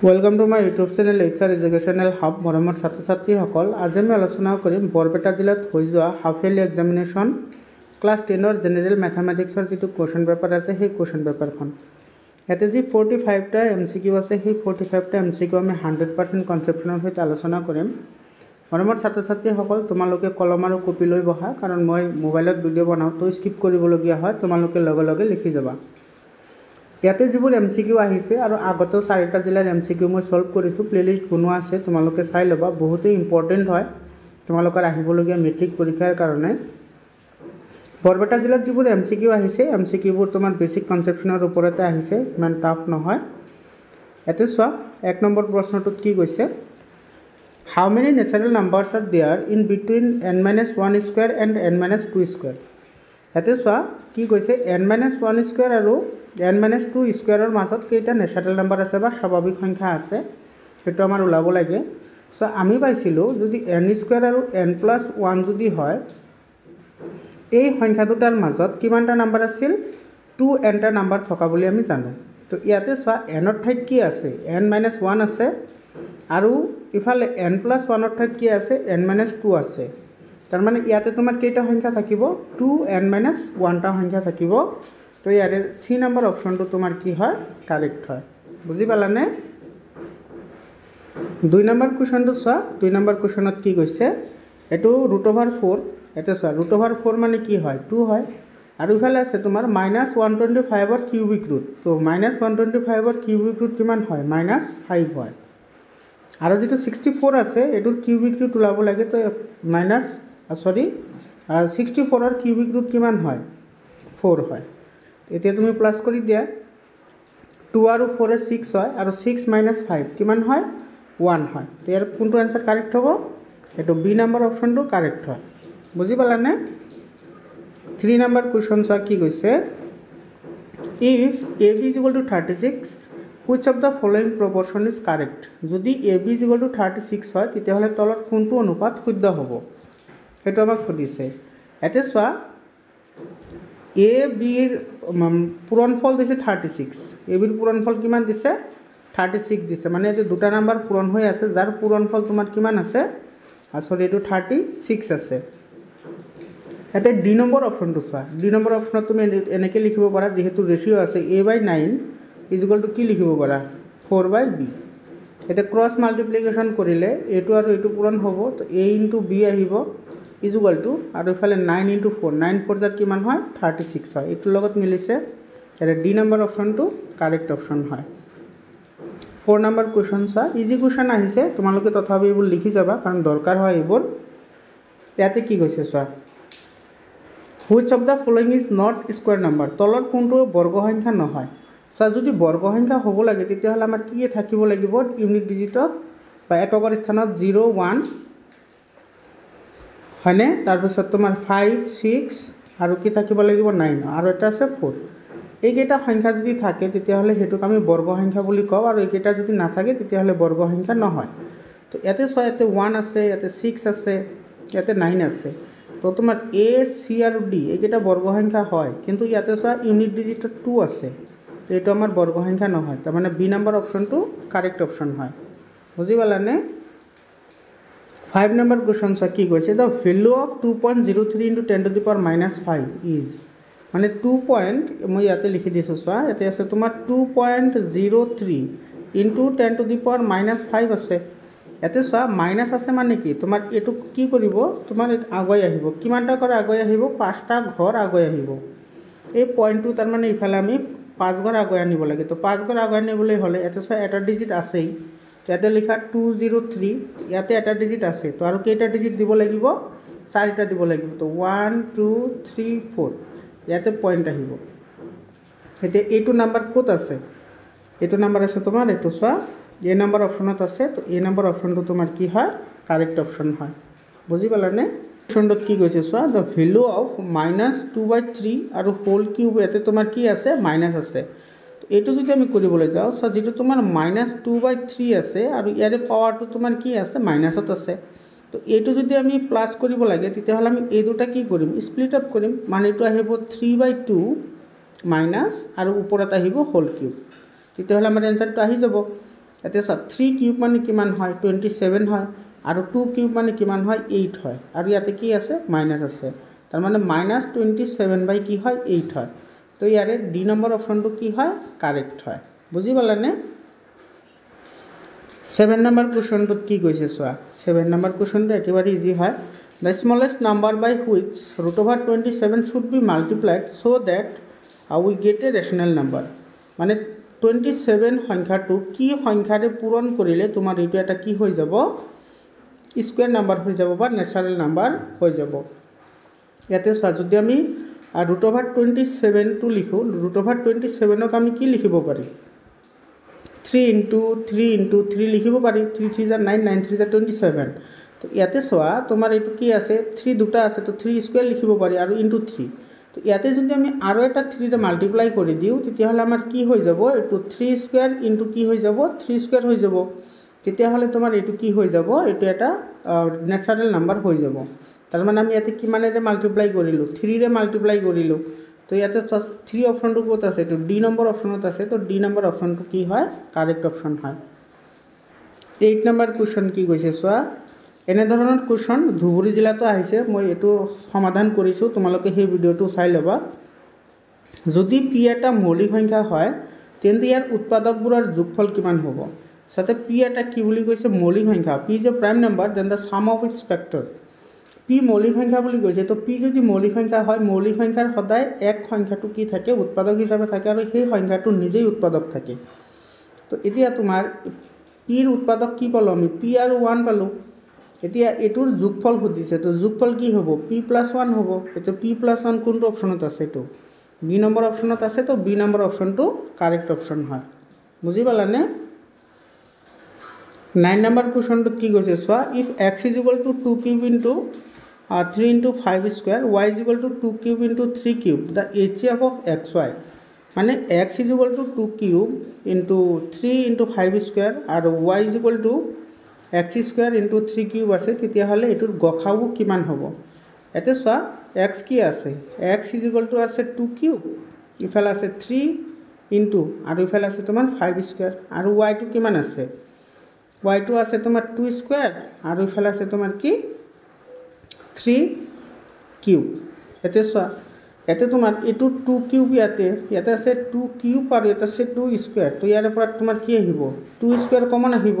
Welcome to my YouTube channel HR educational hub मरमर छात्र छात्री आज मैं आलोचना करिम बरपेटा जिलात हो जोৱা half yearly examination class 10 general मैथमेटिक्सर जी क्वेश्चन पेपर आछे সেই क्वेश्चन पेपरखन याते जी 45 टा MCQ आछे সেই 45 टा MCQ आमी 100% कन्सेप्शनर सहित आलोचना करिम मरमर छात्र छात्री तुम्हालोके कलम और कपि লৈ बहा कारण मैं मोबाइलत भिडिओ बनाओ तो स्किप करिबलगिया হয় तुम्हालोके लगे लगे लिखि जाबा ইয়াতে যিবোৰ MCQ আহিছে আৰু আগতেও 4টা জিলাৰ MCQ মই সলভ কৰিছো প্লেলিষ্ট বনোৱা আছে তোমালোকে চাই লবা বহুতেই ইম্পৰ্টেন্ট হয় তোমালোকৰ আহিবলগীয়া মেট্ৰিক পৰীক্ষাৰ কাৰণে বৰপেটা জিলাত যিবোৰ MCQ আহিছে MCQ বোৰ তোমাৰ বেসিক কনসেপচনৰ ওপৰতে আহিছে ইমান টাফ নহয় এতে চোৱা এক নম্বৰ প্ৰশ্নটোত কি কৈছে how many natural numbers are there in between n-1 square and n-2 square এতে চোৱা কি কৈছে n-1 স্কয়াৰ আৰু n-2 স্কয়াৰৰ মাজত কেইটা নেচাৰেল নাম্বাৰ আছে বা স্বাভাৱিক সংখ্যা আছে সেইটো আমাৰ ওলাব লাগে সো আমি পাইছিলো যদি n স্কয়াৰ আৰু n+1 যদি হয় এই সংখ্যা দুটাৰ মাজত কিমানটা নাম্বাৰ আছিল 2n টা নাম্বাৰ থকা বুলি আমি জানো তো ইয়াতে চোৱা n ৰ ঠাইত কি আছে n-1 আছে আৰু ইফালে n+1 ৰ ঠাইত কি আছে n-2 আছে তাৰ মানে ইয়াতে তোমাৰ কেইটা সংখ্যা থাকিব 2n-1 টা সংখ্যা থাকিব तो यारे सी नम्बर ऑप्शन तो तुम्हार की है करेक्ट है बुझी पालाने 2 नम्बर क्वेश्चन तो सा 2 नम्बर क्वेश्चन की কৈছে এটো √4 এতে सा √4 মানে কি হয় 2 হয় আৰু ইফালে আছে তোমাৰ -125 ৰ কিউবিক ৰুট তো -125 ৰ কিউবিক ৰুট কিমান হয় -5 হয় আৰু যেটো 64 আছে এটোৰ কিউবিক ৰুট ওলাব লাগে তো 64 ৰ কিউবিক ৰুট কিমান হয় 4 হয় এতিয়া তুমি প্লাস কৰি দিয়া 2 আৰু 4 এ 6 হয় আৰু 6 - 5 কিমান হয় 1 হয় তো ইয়াৰ কোনটো आंसर কারেক্ট হ'ব এটো বি নাম্বার অপশনটো কারেক্ট হয় বুজি পালানে 3 নাম্বার কোশ্চন চা কি কৈছে if ab = 36 which of the following proportion is correct যদি ab = 36 হয় তেতিয়াহলে তলৰ কোনটো অনুপাত শুদ্ধ হ'ব এটো আমাক সুধিছে এতে চোৱা ए बिर पूरणफल दिसे 36 ए बिर पूरणफल किमान दिसे 36 दिसे माने एते दुटा नाम्बार पूरण হৈ আছে যাৰ पूरणफल তোমাৰ কিমান আছে আসলে এটো 36 আছে এতে ডি নম্বৰ অপশনটো চোৱা ডি নম্বৰ অপশনত তুমি এনেকে লিখিব পাৰা যেহেতু ৰেশিও আছে a/9 = কি লিখিব পাৰা 4/b এতে ক্ৰস মাল্টিপ্লিকেশন কৰিলে এটো আৰু এটো পূৰণ হ'ব তো a * b আহিব इजुगल टू और इफाले 9 × 4 9 4 जार किमान হয় 36 হয় এটুৰ লগত মিলিছে এর ডি নাম্বার অপশন টু কারেক্ট অপশন হয় 4 নাম্বার কোশ্চন সা ইজি কোশ্চন আহিছে তোমালোকে তথাপি এবোৰ লিখি যাবা কাৰণ দৰকাৰ হয় এবোৰ ইয়াতে কি কৈছে সা which of the following is not square number তলৰ কোনটো বৰ্গ সংখ্যা নহয় সা যদি বৰ্গ সংখ্যা হ'ব লাগে তেতিয়া হলে আমাৰ কি থাকিব লাগিব ইউনিট ডিজিটত বা এককৰ স্থানত 0 1 হয়নে তাৰপিছত তোমাৰ 5 6 আৰু কি থাকিব লাগিব 9 আৰু এটা আছে 4 এইকেইটা সংখ্যা যদি থাকে তেতিয়া হলে হেতুক আমি বৰ্গ সংখ্যা বুলি কও আৰু এইকেইটা যদি না থাকে তেতিয়া হলে বৰ্গ সংখ্যা নহয় তো ইয়াতে ইয়াতে 1 আছে ইয়াতে 6 আছে ইয়াতে 9 আছে তো তোমাৰ a c আৰু d এইকেইটা বৰ্গ সংখ্যা হয় কিন্তু ইয়াতে ইউনিট ডিজিটত 2 আছে তো এটা আমাৰ বৰ্গ সংখ্যা নহয় তাৰ মানে বি নাম্বার অপশনটো কারেক্ট অপশন হয় বুজি পালানে 5 number question सा की কৈছে the value of 2.03 * 10⁻⁻5 is মানে 2 পয়েন্ট মই ইয়াতে লিখি দিছো সোয়া এতে আছে তোমাৰ 2.03 * 10⁻⁻5 আছে এতে সোয়া মাইনাস আছে মানে কি তোমাৰ এটো কি কৰিব তোমাৰ আগৈ আহিব কিমানটা কৰে আগৈ আহিব 5টা ঘৰ আগৈ আহিব এই পয়েন্টটো তাৰ মানে ইফালে আমি 5 ঘৰ আগৈ আনিব লাগে তো 5 ঘৰ আগৈ আনিবলৈ হলে এতে সোয়া এটা ডিজিট আছেই ইয়াতে লিখা 203 ইয়াতে এটা ডিজিট আছে তো আৰু কেইটা ডিজিট দিব লাগিব 4টা দিব লাগিব তো 1 2 3 4 ইয়াতে পয়েন্ট আহিব এতে এইটো নাম্বার কত আছে এইটো নাম্বার আছে তোমাৰ এটো সোয়া এ নাম্বাৰ অপশনত আছে তো এ নাম্বাৰ অপশনটো তোমাৰ কি হয় কারেক্ট অপশন হয় বুজি পালানে অপশনটো কি কৈছে সোয়া the value of -2/3 আৰু হোল কিউব এতে তোমাৰ কি আছে মাইনাস আছে এটো যদি আমি কৰিবলৈ যাও সো যেটো তোমাৰ -2/3 আছে আৰু ইয়াৰে পাৱাৰটো তোমাৰ কি আছে মাইনাসত আছে তো এটো যদি আমি প্লাস কৰিব লাগে তেতিয়া হলে আমি এই দুটা কি কৰিম স্প্লিট আপ কৰিম মানে এটো আহিব 3/2 মাইনাস আৰু ওপৰত আহিব হোল কিউব তেতিয়া হলে আমাৰ आंसरটো আহি যাব ইয়াতে চোৱা 3 কিউব মানে কিমান হয় 27 হয় আৰু 2 কিউব মানে কিমান হয় 8 হয় আৰু ইয়াতে কি আছে মাইনাছ আছে তাৰ মানে -27 বাই কি হয় 8 হয় তো ইয়াৰে ডি নম্বৰ অপশ্যনটো কি হয় কাৰেক্ট হয় বুজি পালানে 7 নম্বৰ কোৱেশ্যনটোত কি কৈছে চোৱা 7 নম্বৰ কোৱেশ্যনটো একেবাৰে ইজি হয় the smallest number by which √27 should be multiplied so that we get a rational number মানে 27 সংখ্যাটো কি সংখ্যাৰে পূৰণ কৰিলে তোমাৰ এইটো এটা কি হৈ যাব স্কয়াৰ নাম্বাৰ হৈ যাব বা ন্যাচাৰাল নাম্বাৰ হৈ যাব ইয়াতে চোৱা যদি আমি √27 টো লিখো √27ক আমি কি লিখিব পাৰি 3 into 3 লিখিব পাৰি 3 3 * 9 9 3 * 27 তো ইয়াতে চোৱা তোমাৰ এইটো কি আছে 3 দুটা আছে তো 3 স্কয়াৰ লিখিব পাৰি আৰু ইনটু 3 তো ইয়াতে যদি আমি আৰু এটা 3 ৰে মাল্টিপ্লাই কৰি দিও তেতিয়া হলে আমাৰ কি হৈ যাব এটো 3 স্কয়াৰ ইনটু কি হৈ যাব 3 স্কয়াৰ হৈ যাব তেতিয়া হলে তোমাৰ এটো কি হৈ যাব এটো এটা ন্যাচাৰাল নাম্বাৰ হৈ যাব তাৰ মানে আমি ইয়াতে কিমানেৰে মাল্টিপ্লাই কৰিলো 3 ৰে মাল্টিপ্লাই কৰিলো তো ইয়াতে 3 অপশনটো কত আছে তো ডি নম্বৰ অপশনত আছে তো ডি নম্বৰ অপশনটো কি হয় কাৰেক্ট অপশন হয় 8 নম্বৰ কোৱেশ্চন কি কৈছে চোৱা এনে ধৰণৰ কোৱেশ্চন ধুবুৰী জিলাতো আহিছে মই এটো সমাধান কৰিছো তোমালোকে সেই ভিডিওটো চাই লবা যদি পি এটা মৌলিক সংখ্যা হয় তেন্তে ইয়াৰ উৎপাদকবোৰৰ যোগফল কিমান হ'ব সাথে পি এটা কি বুলি কৈছে মৌলিক সংখ্যা P is a prime number then the sum of its factor P মৌলিক সংখ্যা বুলি কৈছে তো পি যদি মৌলিক সংখ্যা হয় মৌলিক সংখ্যাৰ সদায় এক সংখ্যাটো কি থাকে উৎপাদক হিচাপে থাকে আৰু সেই সংখ্যাটো নিজেই উৎপাদক থাকে তো এতিয়া তোমাৰ পিৰ উৎপাদক কি পালো আমি পি আৰু 1 পালো এতিয়া এটোৰ যোগফল খুদিছে তো যোগফল কি হ'ব p + 1 হ'ব এটো p + 1 কোনটো অপশনত আছে তো বি নম্বৰ অপশনত আছে তো বি নম্বৰ অপশনটো কাৰেক্ট অপশন হয় বুজি পালানে 9 নম্বৰ কোৱেশ্চনটো কি কৈছে চোৱা if x = 2 cube into 3 into 5 square y = 2 cube into 3 cube the HCF of xy মানে x = 2 cube into 3 into 5 square আৰু y = x square into 3 cube আছে তেতিয়া হলে এটোৰ গখাও কিমান হ'ব এতে চোৱা x কি আছে x = আছে 2 cube ইফালে আছে 3 into আৰু ইফালে আছে তোমাৰ 5 square আৰু y টো কিমান আছে y টো আছে তোমাৰ 2 square আৰু ইফালে আছে তোমাৰ কি 3 কিউব এতে চোৱা এতে তোমাৰ এটো 2 কিউব ইয়াতে আছে 2 কিউব আৰু ইয়াতে আছে 2 স্কয়াৰ তো ইয়াৰ পৰা তোমাৰ কি আহিব 2 স্কয়াৰ কমন আহিব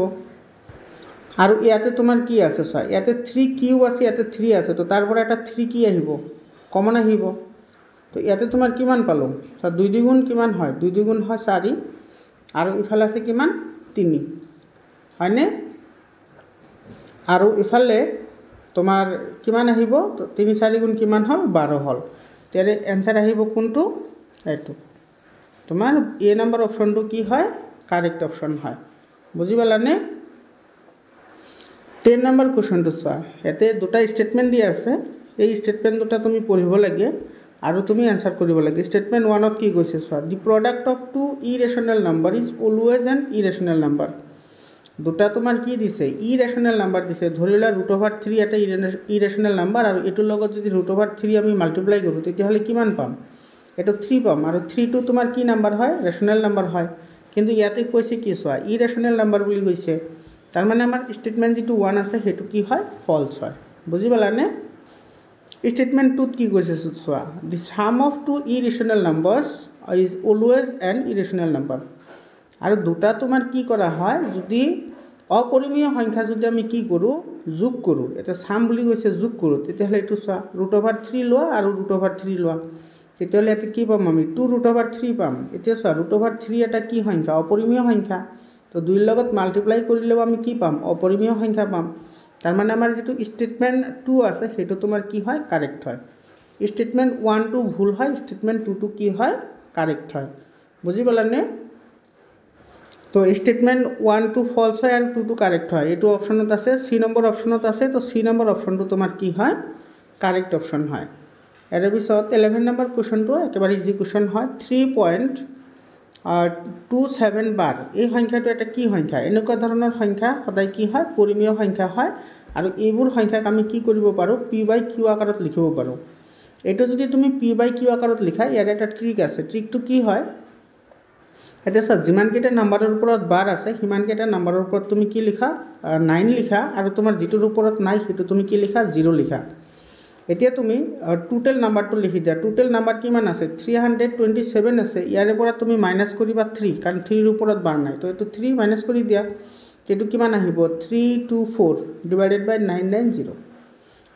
আৰু ইয়াতে তোমাৰ কি আছে চোৱা ইয়াতে 3 কিউব আছে ইয়াতে 3 আছে তো তাৰ পৰা এটা 3 কি আহিব কমন আহিব তো ইয়াতে তোমাৰ কিমান পালো চোৱা 2 দ্বিগুণ কিমান হয় 2 দ্বিগুণ হয় 4 আৰু ইফালে আছে কিমান 3 হয়নে আৰু ইফালে তোমাৰ কিমান আহিব তো 3 4 গুণ কিমান হল 12 হল তেৰে आंसर আহিব কোনটো এটো তোমাৰ এ নম্বৰ অপশনটো কি হয় কাৰেক্ট অপশন হয় বুজি পালানে 10 নম্বৰ কোৱেশ্চনটো চোৱা এতে দুটা স্টেটমেন্ট দিয়া আছে এই স্টেটমেন্ট দুটা তুমি পঢ়িব লাগে আৰু তুমি आंसर কৰিব লাগে স্টেটমেন্ট 1 ত কি কৈছে চোৱা the product of two irrational number is always an irrational number দুটা তোমাৰ কি দিছে ইৰেশনাল নাম্বাৰ দিছে ধৰিলা √3 এটা ইৰেশনাল নাম্বাৰ আৰু এটোৰ লগত যদি √3 আমি মাল্টিপ্লাই কৰো তেতিয়া হলে কিমান পাম এটো 3 পাম আৰু 3 টো তোমাৰ কি নাম্বাৰ হয় ৰেশনাল নাম্বাৰ হয় কিন্তু ইয়াতে কৈছে কি চোৱা ইৰেশনাল নাম্বাৰ বুলি কৈছে তাৰ মানে আমাৰ স্টেটমেন্ট যেটো 1 আছে হেতু কি হয় ফলস হয় বুজি পালানে স্টেটমেন্ট 2 ত কি কৈছে চোৱা the sum of two irrational numbers is always an irrational number আৰু দুটা তোমাৰ কি কৰা হয় যদি অপৰিমেয় সংখ্যা যদি আমি কি কৰো যোগ কৰো এটা সাম বুলি কৈছে যোগ কৰো তেতিয়া হলে এটো চোৱা √3 লোৱা আৰু √3 লোৱা তেতিয়া হলে এতে কি পাম আমি 2√3 পাম এতিয়া চোৱা √3 এটা কি সংখ্যা অপৰিমেয় সংখ্যা তো দুইৰ লগত মাল্টিপ্লাই কৰিলে আমি কি পাম অপৰিমেয় সংখ্যা পাম তাৰ মানে আমাৰ যেটো স্টেটমেন্ট 2 আছে হেতু তোমাৰ কি হয় কারেক্ট হয় স্টেটমেন্ট 1 টো ভুল হয় স্টেটমেন্ট 2 টো কি হয় কারেক্ট হয় বুজি পালানে তো স্টেটমেন্ট 1 টো ফলস হয় আৰু 2 টো কাৰেক্ট হয় এটো অপশনত আছে সি নম্বৰ অপশনত আছে তো সি নম্বৰ অপশনটো তোমাৰ কি হয় কাৰেক্ট অপশন হয় এৰ পিছত 11 নম্বৰ কোৱেশ্চনটো একেবাৰে ইজি কোৱেশ্চন হয় 3.27 বাৰ এই সংখ্যাটো এটা কি সংখ্যা এনেকুৱা ধৰণৰ সংখ্যা সদায় কি হয় পৰিমেয় সংখ্যা হয় আৰু এইবোৰ সংখ্যাক আমি কি কৰিব পাৰো p/q আকাৰত লিখিব পাৰো এটো যদি তুমি p/q আকাৰত লিখা ইয়াৰ এটা ট্ৰিক আছে ট্ৰিকটো কি হয় এতিয়া চোৱা যিমানকেইটা নাম্বাৰৰ ওপৰত বাৰ আছে সিমানকেইটা নাম্বাৰৰ ওপৰত তুমি কি লিখা 9 লিখা আৰু তোমাৰ যিটোৰ ওপৰত নাই সেইটো তুমি কি লিখা 0 লিখা। এতিয়া তুমি টোটেল নাম্বাৰটো লিখি দিয়া। টোটেল নাম্বাৰ কিমান আছে 327 আছে। ইয়াৰে পৰা তুমি মাইনাছ কৰিবা 3 কাৰণ 3ৰ ওপৰত বাৰ নাই, তো এইটো 3 মাইনাছ কৰি দিয়া। এইটো কিমান আহিব 324 ডিভাইডেড বাই 990।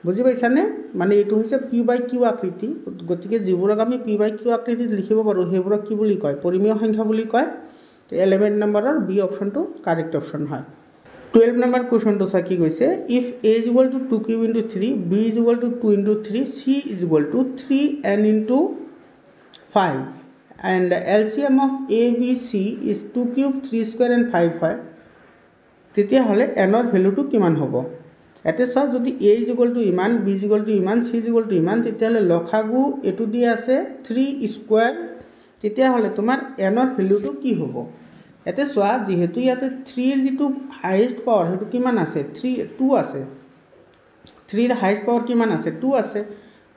বুজি পাইছানে? মানে এইটো হৈছে p/q আকৃতি। গতিকে যিবোৰক আমি p/q আকৃতিত লিখিব পাৰোঁ সেইবোৰক কি বুলি কয় পৰিমেয় সংখ্যা বুলি কয়। তো 11 নম্বৰৰ বি অপশ্যনটো কাৰেক্ট অপশ্যন হয়। 12 নম্বৰ কুৱেশ্যনটো চা কি কৈছে if a = 2q × 3 b = 2 × 3 c = 3n × 5 and LCM of a b c is 2 cube 3 square and 5 হয়, তেতিয়াহ'লে n-ৰ ভেলুটো কিমান হ'ব? এতিয়া চোৱা যদি a = ইমান b = ইমান c = ইমান তেতিয়াহ'লে লসাগু এইটো দি আছে 3 স্কোৱাৰ, তেতিয়াহ'লে তোমাৰ n-ৰ ভেলুটো কি হ'ব? এতিয়া চোৱা যিহেতু ইয়াতে 3ৰ যিটো হাইয়েষ্ট পাৱাৰ সেইটো কিমান আছে 2 আছে। 3ৰ হাইয়েষ্ট পাৱাৰ কিমান আছে 2 আছে।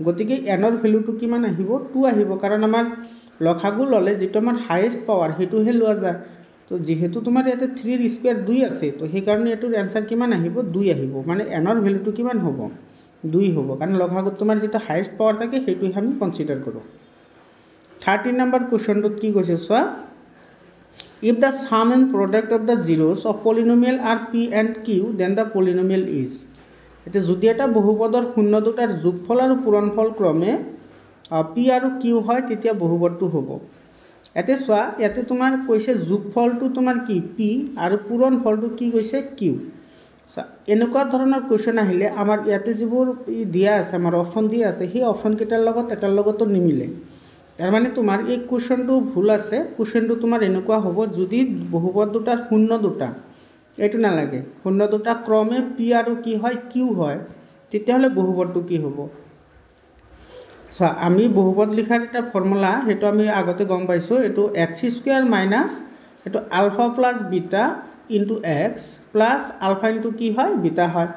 গতিকে n-ৰ ভেলুটো কিমান আহিব 2 আহিব, কাৰণ আমাৰ লসাগু ল'লে যিটো আমাৰ হাইয়েষ্ট পাৱাৰ সেইটোহে লোৱা যায়। তো যেহেতু তোমাৰ ইয়াতে 3ৰ স্কোৱাৰ 2 আছে, তো সেইকাৰণে এইটোৰ এনচাৰ কিমান আহিব 2 আহিব। মানে n-ৰ ভেলুটো কিমান হ'ব 2 হ'ব, কাৰণ লসাগুত তোমাৰ যিটো হাইয়েষ্ট পাৱাৰ থাকে সেইটোহে আমি কনচিডাৰ কৰোঁ। 13 নম্বৰ কুৱেশ্যনটোত কি কৈছে চোৱা if the sum and product of the zeros of polynomial are p and q then the polynomial is। এতিয়া যদি এটা বহুপদৰ শূন্য দুটাৰ যোগফল আৰু পূৰণফল ক্ৰমে p আৰু q হয় তেতিয়া বহুপদটো হ'ব। এতিয়া চোৱা ইয়াতে তোমাৰ কৈছে যোগফলটো তোমাৰ কি p আৰু পূৰণফলটো কি কৈছে q। এনেকুৱা ধৰণৰ কুৱেশ্যন আহিলে আমাৰ ইয়াতে যিবোৰ দিয়া আছে আমাৰ অপশ্যন দিয়া আছে সেই অপশ্যনকেইটাৰ লগত এটাৰ লগতো নিমিলে। তাৰ মানে তোমাৰ এই কুৱেশ্যনটো ভুল আছে। কুৱেশ্যনটো তোমাৰ এনেকুৱা হ'ব যদি বহুপদ দুটাৰ শূন্য দুটা এইটো নালাগে শূন্য দুটা ক্ৰমে p আৰু কি হয় q হয় তেতিয়াহ'লে বহুপদটো কি হ'ব? চোৱা আমি বহুপদ লিখাৰ এটা ফৰ্মুলা সেইটো আমি আগতে গম পাইছোঁ। এইটো x² মাইনাছ এইটো alpha plus beta into x plus alpha into কি হয় বিটা হয়।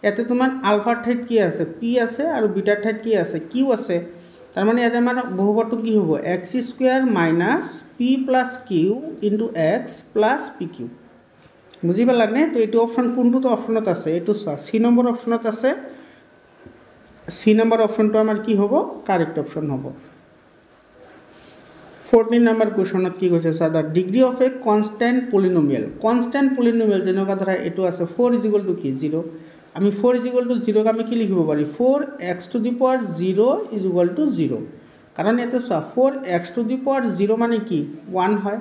ইয়াতে তোমাৰ আলফাৰ ঠাইত কি আছে p আছে আৰু বিটাৰ ঠাইত কি আছে q আছে। তাৰ মানে ইয়াতে আমাৰ বহুপদটো কি হ'ব x² minus p plus q into x plus pq। বুজি পালানে? তো এইটো অপশ্যন কোনটোতো অপশ্যনত আছে এইটো চোৱা c নম্বৰ অপশ্যনত আছে। c নম্বৰ অপশ্যনটো আমাৰ কি হ'ব কাৰেক্ট অপশ্যন হ'ব। 14 নম্বৰ কুৱেশ্যনত কি কৈছে চোৱা the degree of a constant polynomial. Constant polynomial যেনেকুৱা ধৰা এইটো আছে 4 = কি 0। আমি 4 = 0 আমি কি লিখিব পাৰি 4x to the power 0 = 0। কাৰণ ইয়াতে চোৱা 4x to the power 0 মানে কি 1 হয়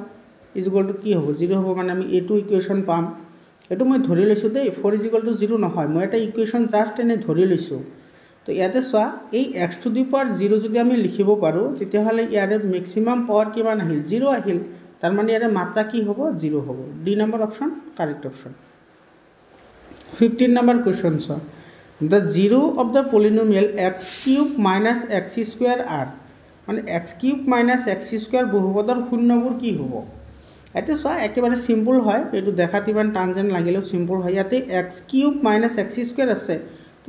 = কি হ'ব 0 হ'ব। মানে আমি এইটো ইকুৱেশ্যন পাম। এইটো মই ধৰি লৈছোঁ দেই 4 = 0 নহয়, মই এটা ইকুৱেশ্যন জাষ্ট এনে ধৰি লৈছোঁ। তো ইয়াতে চোৱা এই x to the power 0 যদি আমি লিখিব পাৰোঁ তেতিয়াহ'লে ইয়াৰে মেক্সিমাম পাৱাৰ কিমান আহিল 0 আহিল। তাৰ মানে ইয়াৰে মাত্ৰা কি হ'ব 0 হ'ব। D number option correct option. 15 number question চোৱা the zero' of the polynomial x³ minus x² r। মানে x³ মাইনাছ x² বহুপদৰ শূন্যবোৰ কি হ'ব? ইয়াতে চোৱা একেবাৰে চিম্পল হয়, এইটো দেখাত ইমান টান যেন লাগিলেও চিম্পল হয়। ইয়াতে x³ মাইনাছ x² আছে,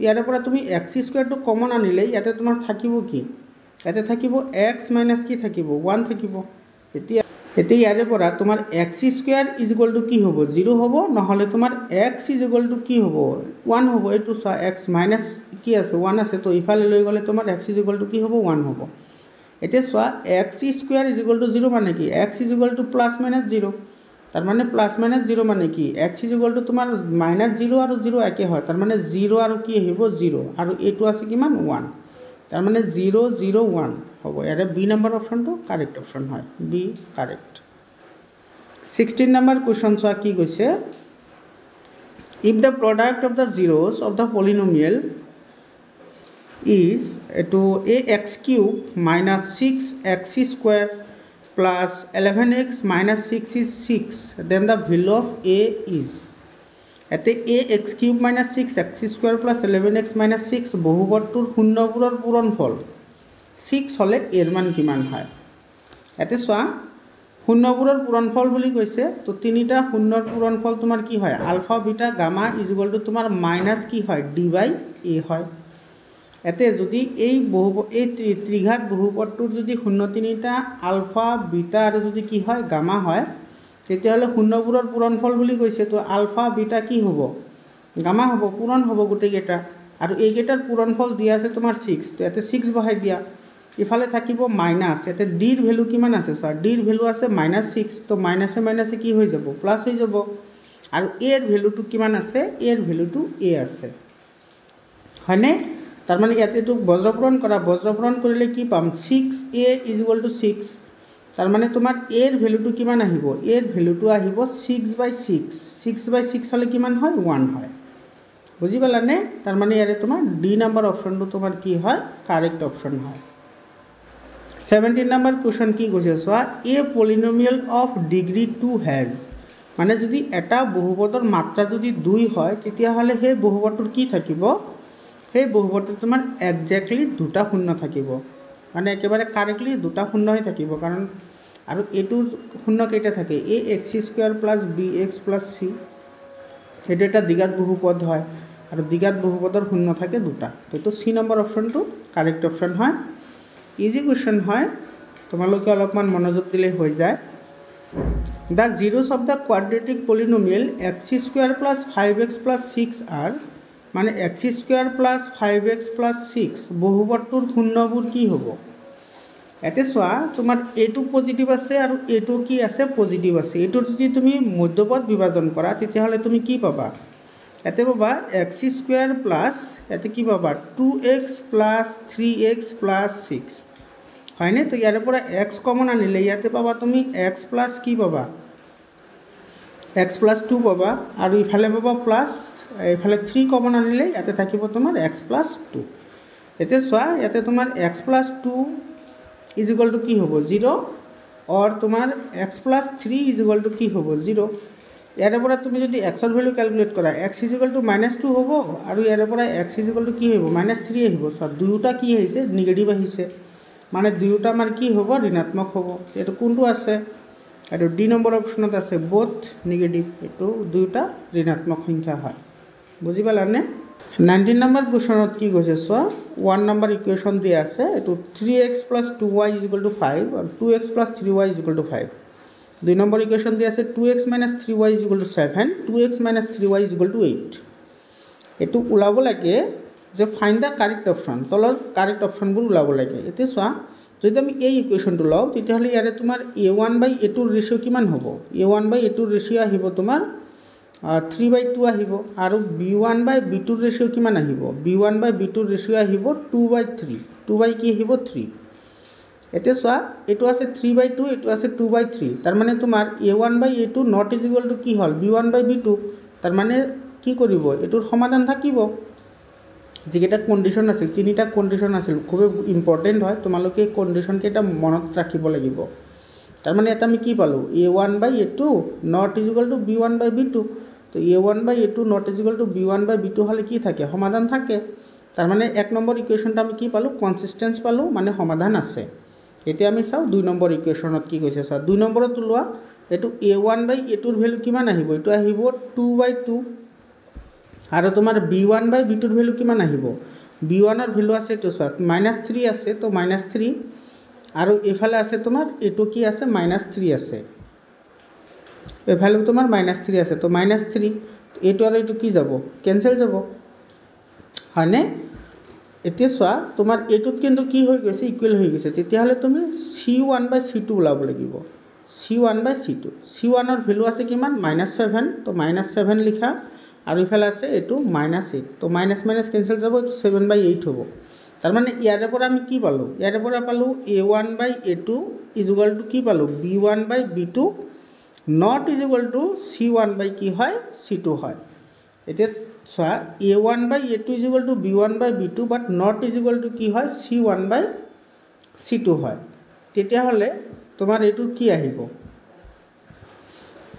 ইয়াৰে পৰা তুমি x² কমন আনিলে ইয়াতে তোমাৰ থাকিব কি ইয়াতে থাকিব x মাইনাছ কি থাকিব 1 থাকিব। এতিয়া ইয়াৰে পৰা তোমাৰ x² = কি হ'ব 0 হ'ব, নহ'লে তোমাৰ x = কি হ'ব 1 হ'ব। এইটো চোৱা x মাইনাছ কি আছে 1 আছে, তো ইফালে লৈ গ'লে তোমাৰ x = কি হ'ব 1 হ'ব। এতিয়া চোৱা x² = 0 মানে কি x = প্লাছ মাইনাছ 0। তাৰ মানে প্লাছ মাইনাছ 0 মানে কি x = তোমাৰ মাইনাছ 0 আৰু 0 একে হয়। তাৰ মানে 0 আৰু কি আহিব 0 আৰু এইটো আছে কিমান 1। তাৰ মানে 0 0 1 হ'ব। ইয়াৰে বি নম্বৰ অপশ্যনটো কাৰেক্ট অপশ্যন হয়, বি কাৰেক্ট। 16 নম্বৰ কুৱেশ্যন চোৱা কি কৈছে if the product of the zeros of the polynomial is to ax³ minus 6x² plus 11x minus 6 is 6, then the value of a is। এতে ax³ minus 6x² plus 11x minus 6 বহুপদটোৰ শূন্যবোৰৰ পূৰণফল 6 হ'লে এৰ মান কিমান হয়? এতে চোৱা শূন্যবোৰৰ পূৰণফল বুলি কৈছে, তো তিনিটা শূন্যৰ পূৰণফল তোমাৰ কি হয় আলফা বিটা গামা = তোমাৰ মাইনাছ কি হয় d/a হয়। এতে যদি এই ত্ৰিঘাত বহুপদটোৰ যদি 0-3টা আলফা বিটা আৰু যদি কি হয় গামা হয় তেতিয়াহ'লে শূন্যবোৰৰ পূৰণফল বুলি কৈছে। তো আলফা বিটা কি হ'ব গামা হ'ব, পূৰণ হ'ব গোটেইকেইটা। আৰু এইকেইটাৰ পূৰণফল দিয়া আছে তোমাৰ 6, তো ইয়াতে 6 বহাই দিয়া। ইফালে থাকিব মাইনাছ, ইয়াতে ডিৰ ভেলু কিমান আছে চোৱা, ডিৰ ভেলু আছে -6, তো মাইনাছে মাইনাছে কি হৈ যাব প্লাছ হৈ যাব। আৰু এৰ ভেলুটো কিমান আছে, এৰ ভেলুটো এ আছে, হয়নে? তাৰমানে ইয়াতে এইটো বজ্ৰপূৰণ কৰা, বজ্ৰপূৰণ কৰিলে কি পাম 6a = 6। তাৰমানে তোমাৰ এৰ ভেলুটো কিমান আহিব, এৰ ভেলুটো আহিব 6/6, 6/6 হ'লে কিমান হয় 1 হয়। বুজি পালানে? তাৰমানে ইয়াৰে তোমাৰ ডি নম্বৰ অপশ্যনটো তোমাৰ কি হয় কাৰেক্ট অপশ্যন হয়। 17 নম্বৰ কুৱেশ্যন কি কৈছে চোৱা, এ পলিনমিয়েল অফ ডিগ্ৰী 2 হেজ, মানে যদি এটা বহুপদৰ মাত্ৰা যদি 2 হয় তেতিয়াহ'লে সেই বহুপদটোৰ কি থাকিব, সেই বহুপদটোৰ তোমাৰ একজেক্টলি 2টা শূন্য থাকিব, মানে একেবাৰে কাৰেক্টলি 2টা শূন্যই থাকিব। কাৰণ আৰু এইটোৰ শূন্য কেইটা থাকে, ax² + bx + c, এইটো এটা দ্বিঘাত বহুপদ হয় আৰু দ্বিঘাত বহুপদৰ শূন্য থাকে 2টা। তো এইটো চি নম্বৰ অপশ্যনটো কাৰেক্ট অপশ্যন হয়। ইজি কুৱেশ্যন হয়, তোমালোকে অলপমান মনোযোগ দিলে হৈ যায়। The zeros of the quadratic polynomial x² + 5x + 6 are, মানে x² + 5x + 6 বহুপদটোৰ শূন্যবোৰ কি হ'ব। ইয়াতে চোৱা তোমাৰ এইটো পজিটিভ আছে আৰু এইটো কি আছে পজিটিভ আছে। এইটো যদি তুমি মধ্যপদ বিভাজন কৰা তেতিয়াহ'লে তুমি কি পাবা, ইয়াতে পাবা x² প্লাছ ইয়াতে কি পাবা 2x + 3x + 6, হয়নে? তো ইয়াৰে পৰা x কমন আনিলে ইয়াতে পাবা তুমি x প্লাছ কি পাবা, x + 2 পাবা, আৰু ইফালে পাবা প্লাছ, এইফালে 3 কমন আনিলে ইয়াতে থাকিব তোমাৰ x + 2। এতিয়া চোৱা ইয়াতে তোমাৰ x + 2 = কি হ'ব 0, और তোমাৰ x + 3 = কি হ'ব 0। ইয়াৰে পৰা তুমি যদি xৰ ভেলু ক্যালকুলেট কৰা x = -2 হ'ব, আৰু ইয়াৰে পৰা x = কি হ'ব -3 আহিব। চোৱা দুয়োটা কি আহিছে নিগেটিভ আহিছে, মানে দুয়োটা আমাৰ কি হ'ব ঋণাত্মক হ'ব। এইটো কোনটো আছে, এইটো ডি নম্বৰ অপশ্যনত আছে, বোথ নিগেটিভ, এইটো দুয়োটা ঋণাত্মক সংখ্যা হয়। বুজি পালানে? 19 নম্বৰ কুৱেশ্যনত কি কৈছে চোৱা, 1 নম্বৰ ইকুৱেশ্যন দিয়া আছে, এইটো 3x + 2y = 5 আৰু 2x + 3y = 5। 2 নম্বৰ ইকুৱেশ্যন দিয়া আছে 2x - 3y = 7, 2x - 3y = 8। এইটো ওলাব লাগে যে ফাইণ্ড দ্য কাৰেক্ট অপশ্যন, তলৰ কাৰেক্ট অপশ্যনবোৰ ওলাব লাগে। এতিয়া চোৱা যদি আমি এই ইকুৱেশ্যনটো লওঁ তেতিয়াহ'লে ইয়াৰে তোমাৰ a1/a2ৰ ৰেচিঅ' কিমান হ'ব, a1/a2ৰ ৰেচিঅ' আহিব তোমাৰ 3/2 আহিব, আৰু b1/b2ৰ ৰেচিঅ' কিমান আহিব, b1/b2ৰ ৰেচিঅ' আহিব 2/3, 2 কি আহিব 3। এতিয়া চোৱা এইটো আছে 3/2, এইটো আছে 2/3, তাৰমানে তোমাৰ a1/a2 নট ইজিকুৱেল টু কি হ'ল b1/b2, তাৰমানে কি কৰিব এইটোৰ সমাধান থাকিব। যিকেইটা কণ্ডিশ্যন আছিল, 3টা কণ্ডিশ্যন আছিল, খুবেই ইম্পৰ্টেণ্ট হয়, তোমালোকে কণ্ডিশ্যনকেইটা মনত ৰাখিব লাগিব। তাৰমানে এটা আমি কি পালোঁ a1/a2 not is equal to b1/b2, তো a1/a2 not is equal to b1/b2 হ'লে কি থাকে সমাধান থাকে। তাৰমানে 1 নম্বৰ ইকুৱেশ্যনটো আমি কি পালোঁ কনচিষ্টেঞ্চ পালোঁ, মানে সমাধান আছে। এতিয়া আমি চাওঁ 2 নম্বৰ ইকুৱেশ্যনত কি কৈছে চোৱা, 2 নম্বৰত ওলোৱা এইটো a1/a2ৰ ভেলু কিমান আহিব, এইটো আহিব 2/2, আৰু তোমাৰ b1/b2ৰ ভেলু কিমান আহিব, b1ৰ ভেলু আছে এইটো চোৱা -3 আছে, তো -3, আৰু এইফালে আছে তোমাৰ এইটো কি আছে -3 আছে, এইফালে তোমাৰ -3 আছে, তো -3, এইটো আৰু এইটো কি যাব কেঞ্চেল যাব, হয়নে? এতিয়া চোৱা তোমাৰ এইটোত কিন্তু কি হৈ গৈছে ইকুৱেল হৈ গৈছে, তেতিয়াহ'লে তুমি c1/c2 ওলাব লাগিব, c1/c2, c1ৰ ভেলু আছে কিমান -7, তো -7 লিখা, আৰু ইফালে আছে এইটো -8, তো মাইনাছ মাইনাছ কেঞ্চেল যাব, এইটো 7/8 হ'ব। তাৰমানে ইয়াৰে পৰা আমি কি পালোঁ, ইয়াৰে পৰা পালোঁ a1/a2 ইজিকুৱেল টু কি পালোঁ b1/b2 not is equal two c1/ কি হয় c2 হয়। এতিয়া চোৱা a1/a2 is equal to b1/b2 but not is equal to কি হয় c1/c2 হয়। তেতিয়াহ'লে তোমাৰ এইটো কি আহিব,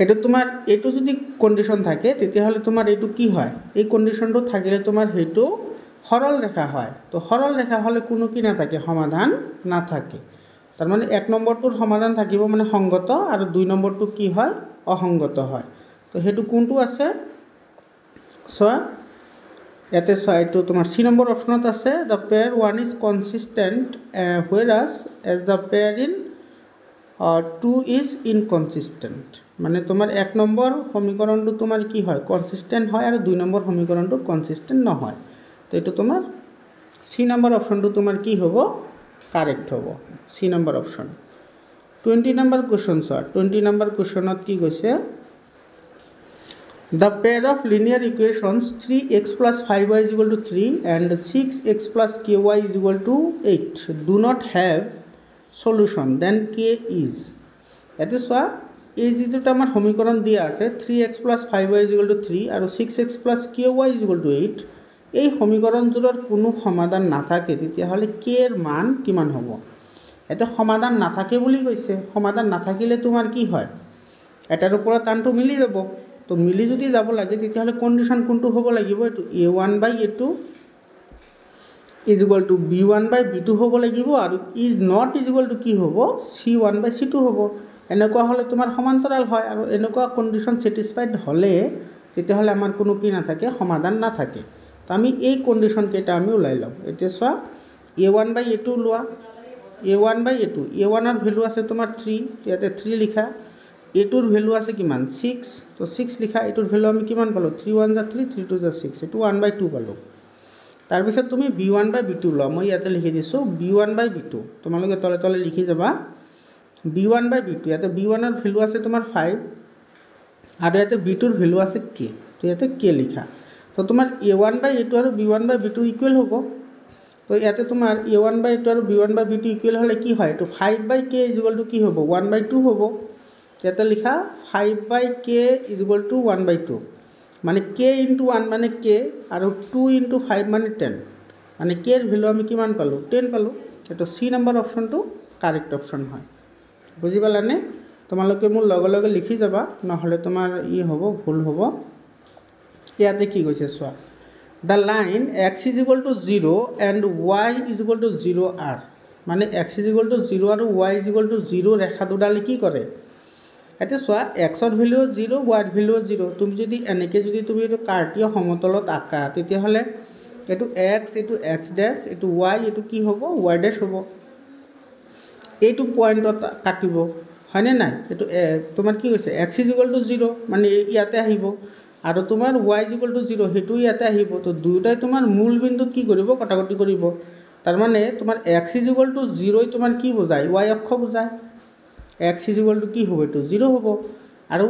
এইটো তোমাৰ এইটো যদি কণ্ডিশ্যন থাকে তেতিয়াহ'লে তোমাৰ এইটো কি হয়, এই কণ্ডিশ্যনটো থাকিলে তোমাৰ সেইটো সৰল ৰেখা হয়। তো সৰল ৰেখা হ'লে কোনো কি নাথাকে সমাধান নাথাকে। তাৰমানে 1 নম্বৰটোৰ সমাধান থাকিব মানে সংগত, আৰু 2 নম্বৰটো কি হয় অসংগত হয়। তো সেইটো কোনটো আছে চোৱা, ইয়াতে চোৱা এইটো তোমাৰ চি নম্বৰ অপশ্যনত আছে the pair one is consistent whereas as the pair in 2 is inconsistent মানে তোমাৰ 1 নম্বৰ সমীকৰণটো তোমাৰ কি হয় কনচিষ্টেণ্ট হয় আৰু 2 নম্বৰ সমীকৰণটো কনচিষ্টেণ্ট নহয় তো এইটো তোমাৰ চি নম্বৰ অপশ্যনটো তোমাৰ কি হ'ব কাৰেক্ট হ'ব C number option 20 number question চোৱা 20 নম্বৰ কুৱেশ্যনত কি কৈছে The pair of linear equations 3x plus 5y is equal to 3 and 6x plus ky is equal to 8 do not have solution then k is. এতে চোৱা এই যিটো আমাৰ সমীকৰণ দিয়া আছে 3x plus 5y is equal to 3 আৰু 6x plus ky is equal to 8 এই সমীকৰণটোৰ কোনো সমাধান নাথাকে তেতিয়াহ'লে k এর মান কিমান হ'ব এতে সমাধান নাথাকে বুলি কৈছে সমাধান নাথাকিলে তোমাৰ কি হয় এটাৰ ওপৰত টানটো মিলি যাব তো মিলি যদি যাব লাগে তেতিয়াহ'লে কণ্ডিশ্যন কোনটো হ'ব লাগিব এইটো a1/a2 is equal two b1/b2 হ'ব লাগিব আৰু is not is equal to কি হ'ব c1/c2 হ'ব এনেকুৱা হ'লে তোমাৰ সমান্তৰাল হয় আৰু এনেকুৱা কণ্ডিশ্যন ছেটিসফাইড হ'লে তেতিয়াহ'লে আমাৰ কোনো কি নাথাকে সমাধান নাথাকে তো আমি এই কণ্ডিশ্যন কেইটা আমি ওলাই লওঁ এতিয়া চোৱা a1/a2 লোৱা a1/a2 a1 ৰ ভ্যালু আছে তোমাৰ 3 ইয়াতে 3 লিখা a2 ৰ ভ্যালু আছে কিমান 6 তো 6 লিখা এটোৰ ভ্যালু আমি কিমান পালো 3 1 * 3 3 2 * 6 এটো 1/2 পালো তাৰ পিছত তুমি b1/b2 ল মই ইয়াতে লিখি দিছো b1/b2 তোমালোকে তলে তলে লিখি যাবা b1/b2 ইয়াতে b1 ৰ ভ্যালু আছে তোমাৰ 5 আৰু ইয়াতে b2 ৰ ভ্যালু আছে k তো ইয়াতে k লিখা তো তোমাৰ a1/a2 আৰু b1/b2 ইকুৱেল হ'ব তো ইয়াতে তোমাৰ a1/a2 আৰু b1/b2 ইকুৱেল হ'লে কি হয় তো 5/k = কি হ'ব 1/2 হ'ব ইয়াতে লিখা 5/k = 1/2 মানে k * 1 মানে k আৰু 2 * 5 মানে 10 মানে k এৰ ভ্যালু আমি কিমান পালো 10 পালো এটো সি নম্বৰ অপশ্যনটো কাৰেক্ট অপশ্যন হয় বুজি পালানে তোমালোকে মোৰ লগে লগে লিখি যাবা নহলে তোমাৰ ই হ'ব ভুল হ'ব ইয়াতে কি কৈছে চোৱা the line x = 0 and y = 0 are মানে x = 0 আৰু y = 0 ৰেখা দুডালে কি কৰে এতে চোৱা x ৰ ভ্যালু 0 y ৰ ভ্যালু 0 তুমি যদি এনেকে যদি তুমি এটো কাৰ্টীয় সমতলত আঁকা তেতিয়া হলে এটো x এটো x ড্যাশ এটো y এটো কি হ'ব y ড্যাশ হ'ব এইটো পয়েন্টত কাটিব হয়নে নাই এটো তোমাৰ কি হৈছে x = 0 মানে ইয়াতে আহিব আৰু তোমাৰ y = 0 হেতু ইয়াতে আহিব তো দুটাই তোমাৰ মূল বিন্দুত কি কৰিব কটাকটি কৰিব তাৰ মানে তোমাৰ x = 0 তোমাৰ কি বুজায় y অক্ষ বুজায় x = কি হ'ব এটো 0 হ'ব আৰু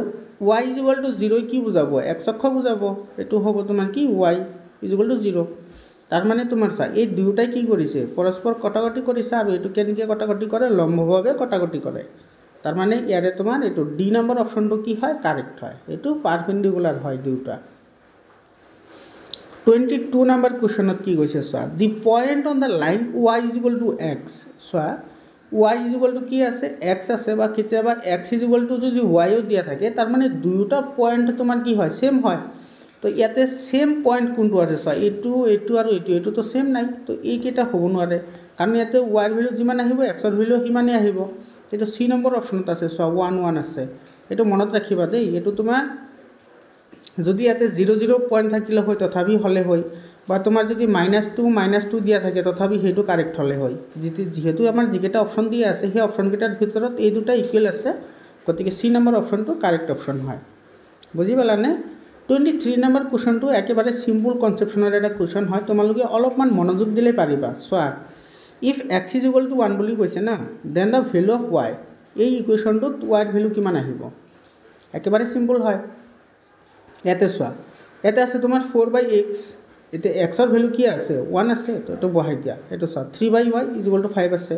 y = 0 কি বুজাব x অক্ষ বুজাব এটো হ'ব তোমাৰ কি y = 0 তাৰ মানে তোমাৰ চা এই দুটাই কি কৰিছে পৰস্পৰ কটাকটি কৰিছে আৰু এটো কেনেকৈ কটাকটি কৰে লম্বভাৱে কটাকটি কৰে তাৰ মানে ইয়াৰে তোমাৰ এটো ডি নম্বৰ অপশ্যনটো কি হয় কাৰেক্ট হয় এটো পাৰপেন্ডিকুলাৰ হয় দুটা 22 নম্বৰ কোৱেশ্চনত কি কৈছে চোৱা the point on the line y = x চোৱা y = কি আছে x আছে বা কেতিয়াবা x = যদি y ও দিয়া থাকে তাৰ মানে দুটা পয়েন্ট তোমাৰ কি হয় সেম হয় তো ইয়াতে সেম পয়েন্ট কোনটো আছে চোৱা এটো আৰু এটো তো সেম নাই তো এই কেটা হ'ব নোৱাৰে কাৰণ ইয়াতে y ৰ ভ্যালু যিমান আহিব x ৰ ভ্যালু সিমানে আহিব এটো সি নম্বৰ অপশ্যনত আছে চোৱা 1 1 আছে এটো মনত ৰাখিবা দেই এটো তোমাৰ যদি ইয়াতে 0 0 পয়েন্ট থাকিলে হয় তথাপি হলে হয় বা তোমাৰ যদি -2 দিয়া থাকে তথাপি হেতু কাৰেক্ট হলে হয় যেহেতু আমাৰ যিকেটা অপশ্যন দিয়া আছে সেই অপশ্যন কেটাৰ ভিতৰত এই দুটা ইকুৱেল আছে গতিকে সি নম্বৰ অপশ্যনটো কাৰেক্ট অপশ্যন হয় বুজি পালানে 23 নম্বৰ কোৱেশ্চনটো একেবাৰে সিম্পল কনসেপচনৰ এটা কোৱেশ্চন হয় তোমালোকে অলপমান মনোযোগ দিলে পাৰিবা চোৱা if x = 1 বুলি কৈছে না then the value of y এই ইকুৱেশ্যনটোত y ৰ ভ্যালু কিমান আহিব একেবাৰে সিম্পল হয় ইয়াতে চোৱা এটা আছে তোমাৰ 4/x এতে x ৰ ভ্যালু কি আছে 1 আছে তো এটো বহাই দিয়া এটো চোৱা 3/y = 5 আছে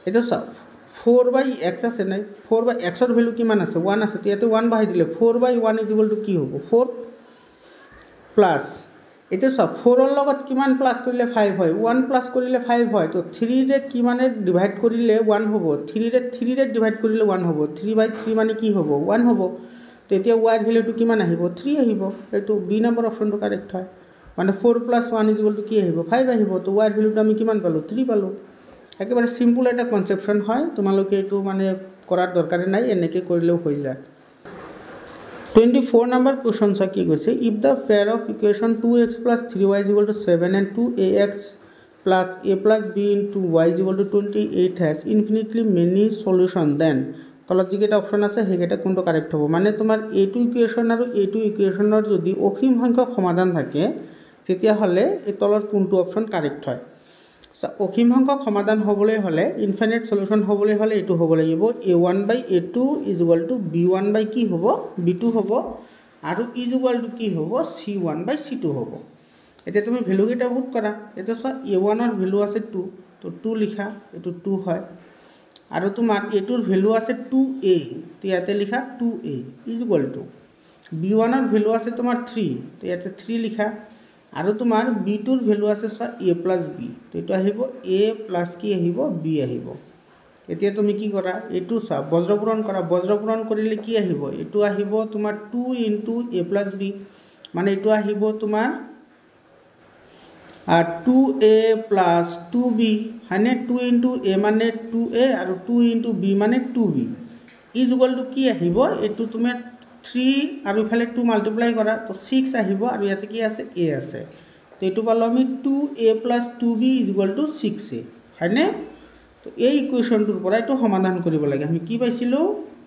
এটো চোৱা 4/x আছে নাই 4/x ৰ ভ্যালু কিমান আছে 1 আছে তো ইয়াতে 1 বহাই দিলে 4/1 = কি হ'ব 4 প্লাস এটো সব 4 ৰ লগত কিমান প্লাস কৰিলে 5 হয় 1 প্লাস কৰিলে 5 হয় তো 3 ৰে কিমানে ডিভাইড কৰিলে 1 হ'ব 3 ৰে ডিভাইড কৰিলে 1 হ'ব 3/3 মানে কি হ'ব 1 হ'ব তো এতিয়া y ৰ ভ্যালুটো কিমান আহিব 3 আহিব এটো বি নম্বৰ অপশ্যনটো কারেক্ট হয় মানে 4 + 1 = কি আহিব 5 আহিব তো y ৰ ভ্যালুটো আমি কিমান পালো 3 পালো একেবাৰে সিম্পল এটা কনসেপচন হয় তোমালোকে এটো মানে কৰাৰ দৰকাৰ নাই এনেকৈ কৰিলেও হৈ যায় 24 number question सा की কৈছে if the pair of equation 2x plus 3y is equal to 7 and 2ax plus a plus b into y is equal to 28 has infinitely many solution then তলত যিকেইটা অপশন আছে সেইকেইটা কোনটো কারেক্ট হ'ব মানে তোমাৰ এইটো ইকুৱেশ্যন আৰু এইটো ইকুৱেশ্যনৰ যদি অসীম সংখ্যক সমাধান থাকে তেতিয়া হলে এই তলত কোনটো অপশন কারেক্ট হয় অসীম সংখ্যক সমাধান হ'বলৈ হলে ইনফাইনাইট সলিউশন হ'বলৈ হলে এটো হ'ব লাগিব a1/a2 = b1/ কি হ'ব b2 হ'ব আৰু = কি হ'ব c1/c2 হ'ব এতিয়া তুমি ভ্যালু কেইটা পুট কৰা এটা সা a1 ৰ ভ্যালু আছে 2 তো 2 লিখা এটো 2 হয় আৰু তোমাৰ a2 ৰ ভ্যালু আছে 2a তো ইয়াতে লিখা 2a = b1 ৰ ভ্যালু আছে তোমাৰ 3 তো ইয়াতে 3 লিখা আৰু তোমাৰ b2 ৰ ভ্যালু আছে সা a + b তো এটো আহিব a + কি আহিব b আহিব এতিয়া তুমি কি কৰা এটো সা বজ্ৰপুৰণ কৰা বজ্ৰপুৰণ কৰিলে কি আহিব এটো আহিব তোমাৰ 2 * a + b মানে এটো আহিব তোমাৰ 2a + 2b মানে 2 * a মানে 2a আৰু 2 * b মানে 2b = কি আহিব এটো তুমি 3 আৰু ইফালে 2 মাল্টিপ্লাই কৰা তো 6 আহিব আৰু ইয়াতে কি আছে a আছে তো এটো পালো আমি 2a + 2b = 6a হয়নে তো এই ইকুৱেশ্যনটোৰ পৰা এটো সমাধান কৰিব লাগে আমি কি পাইছিলো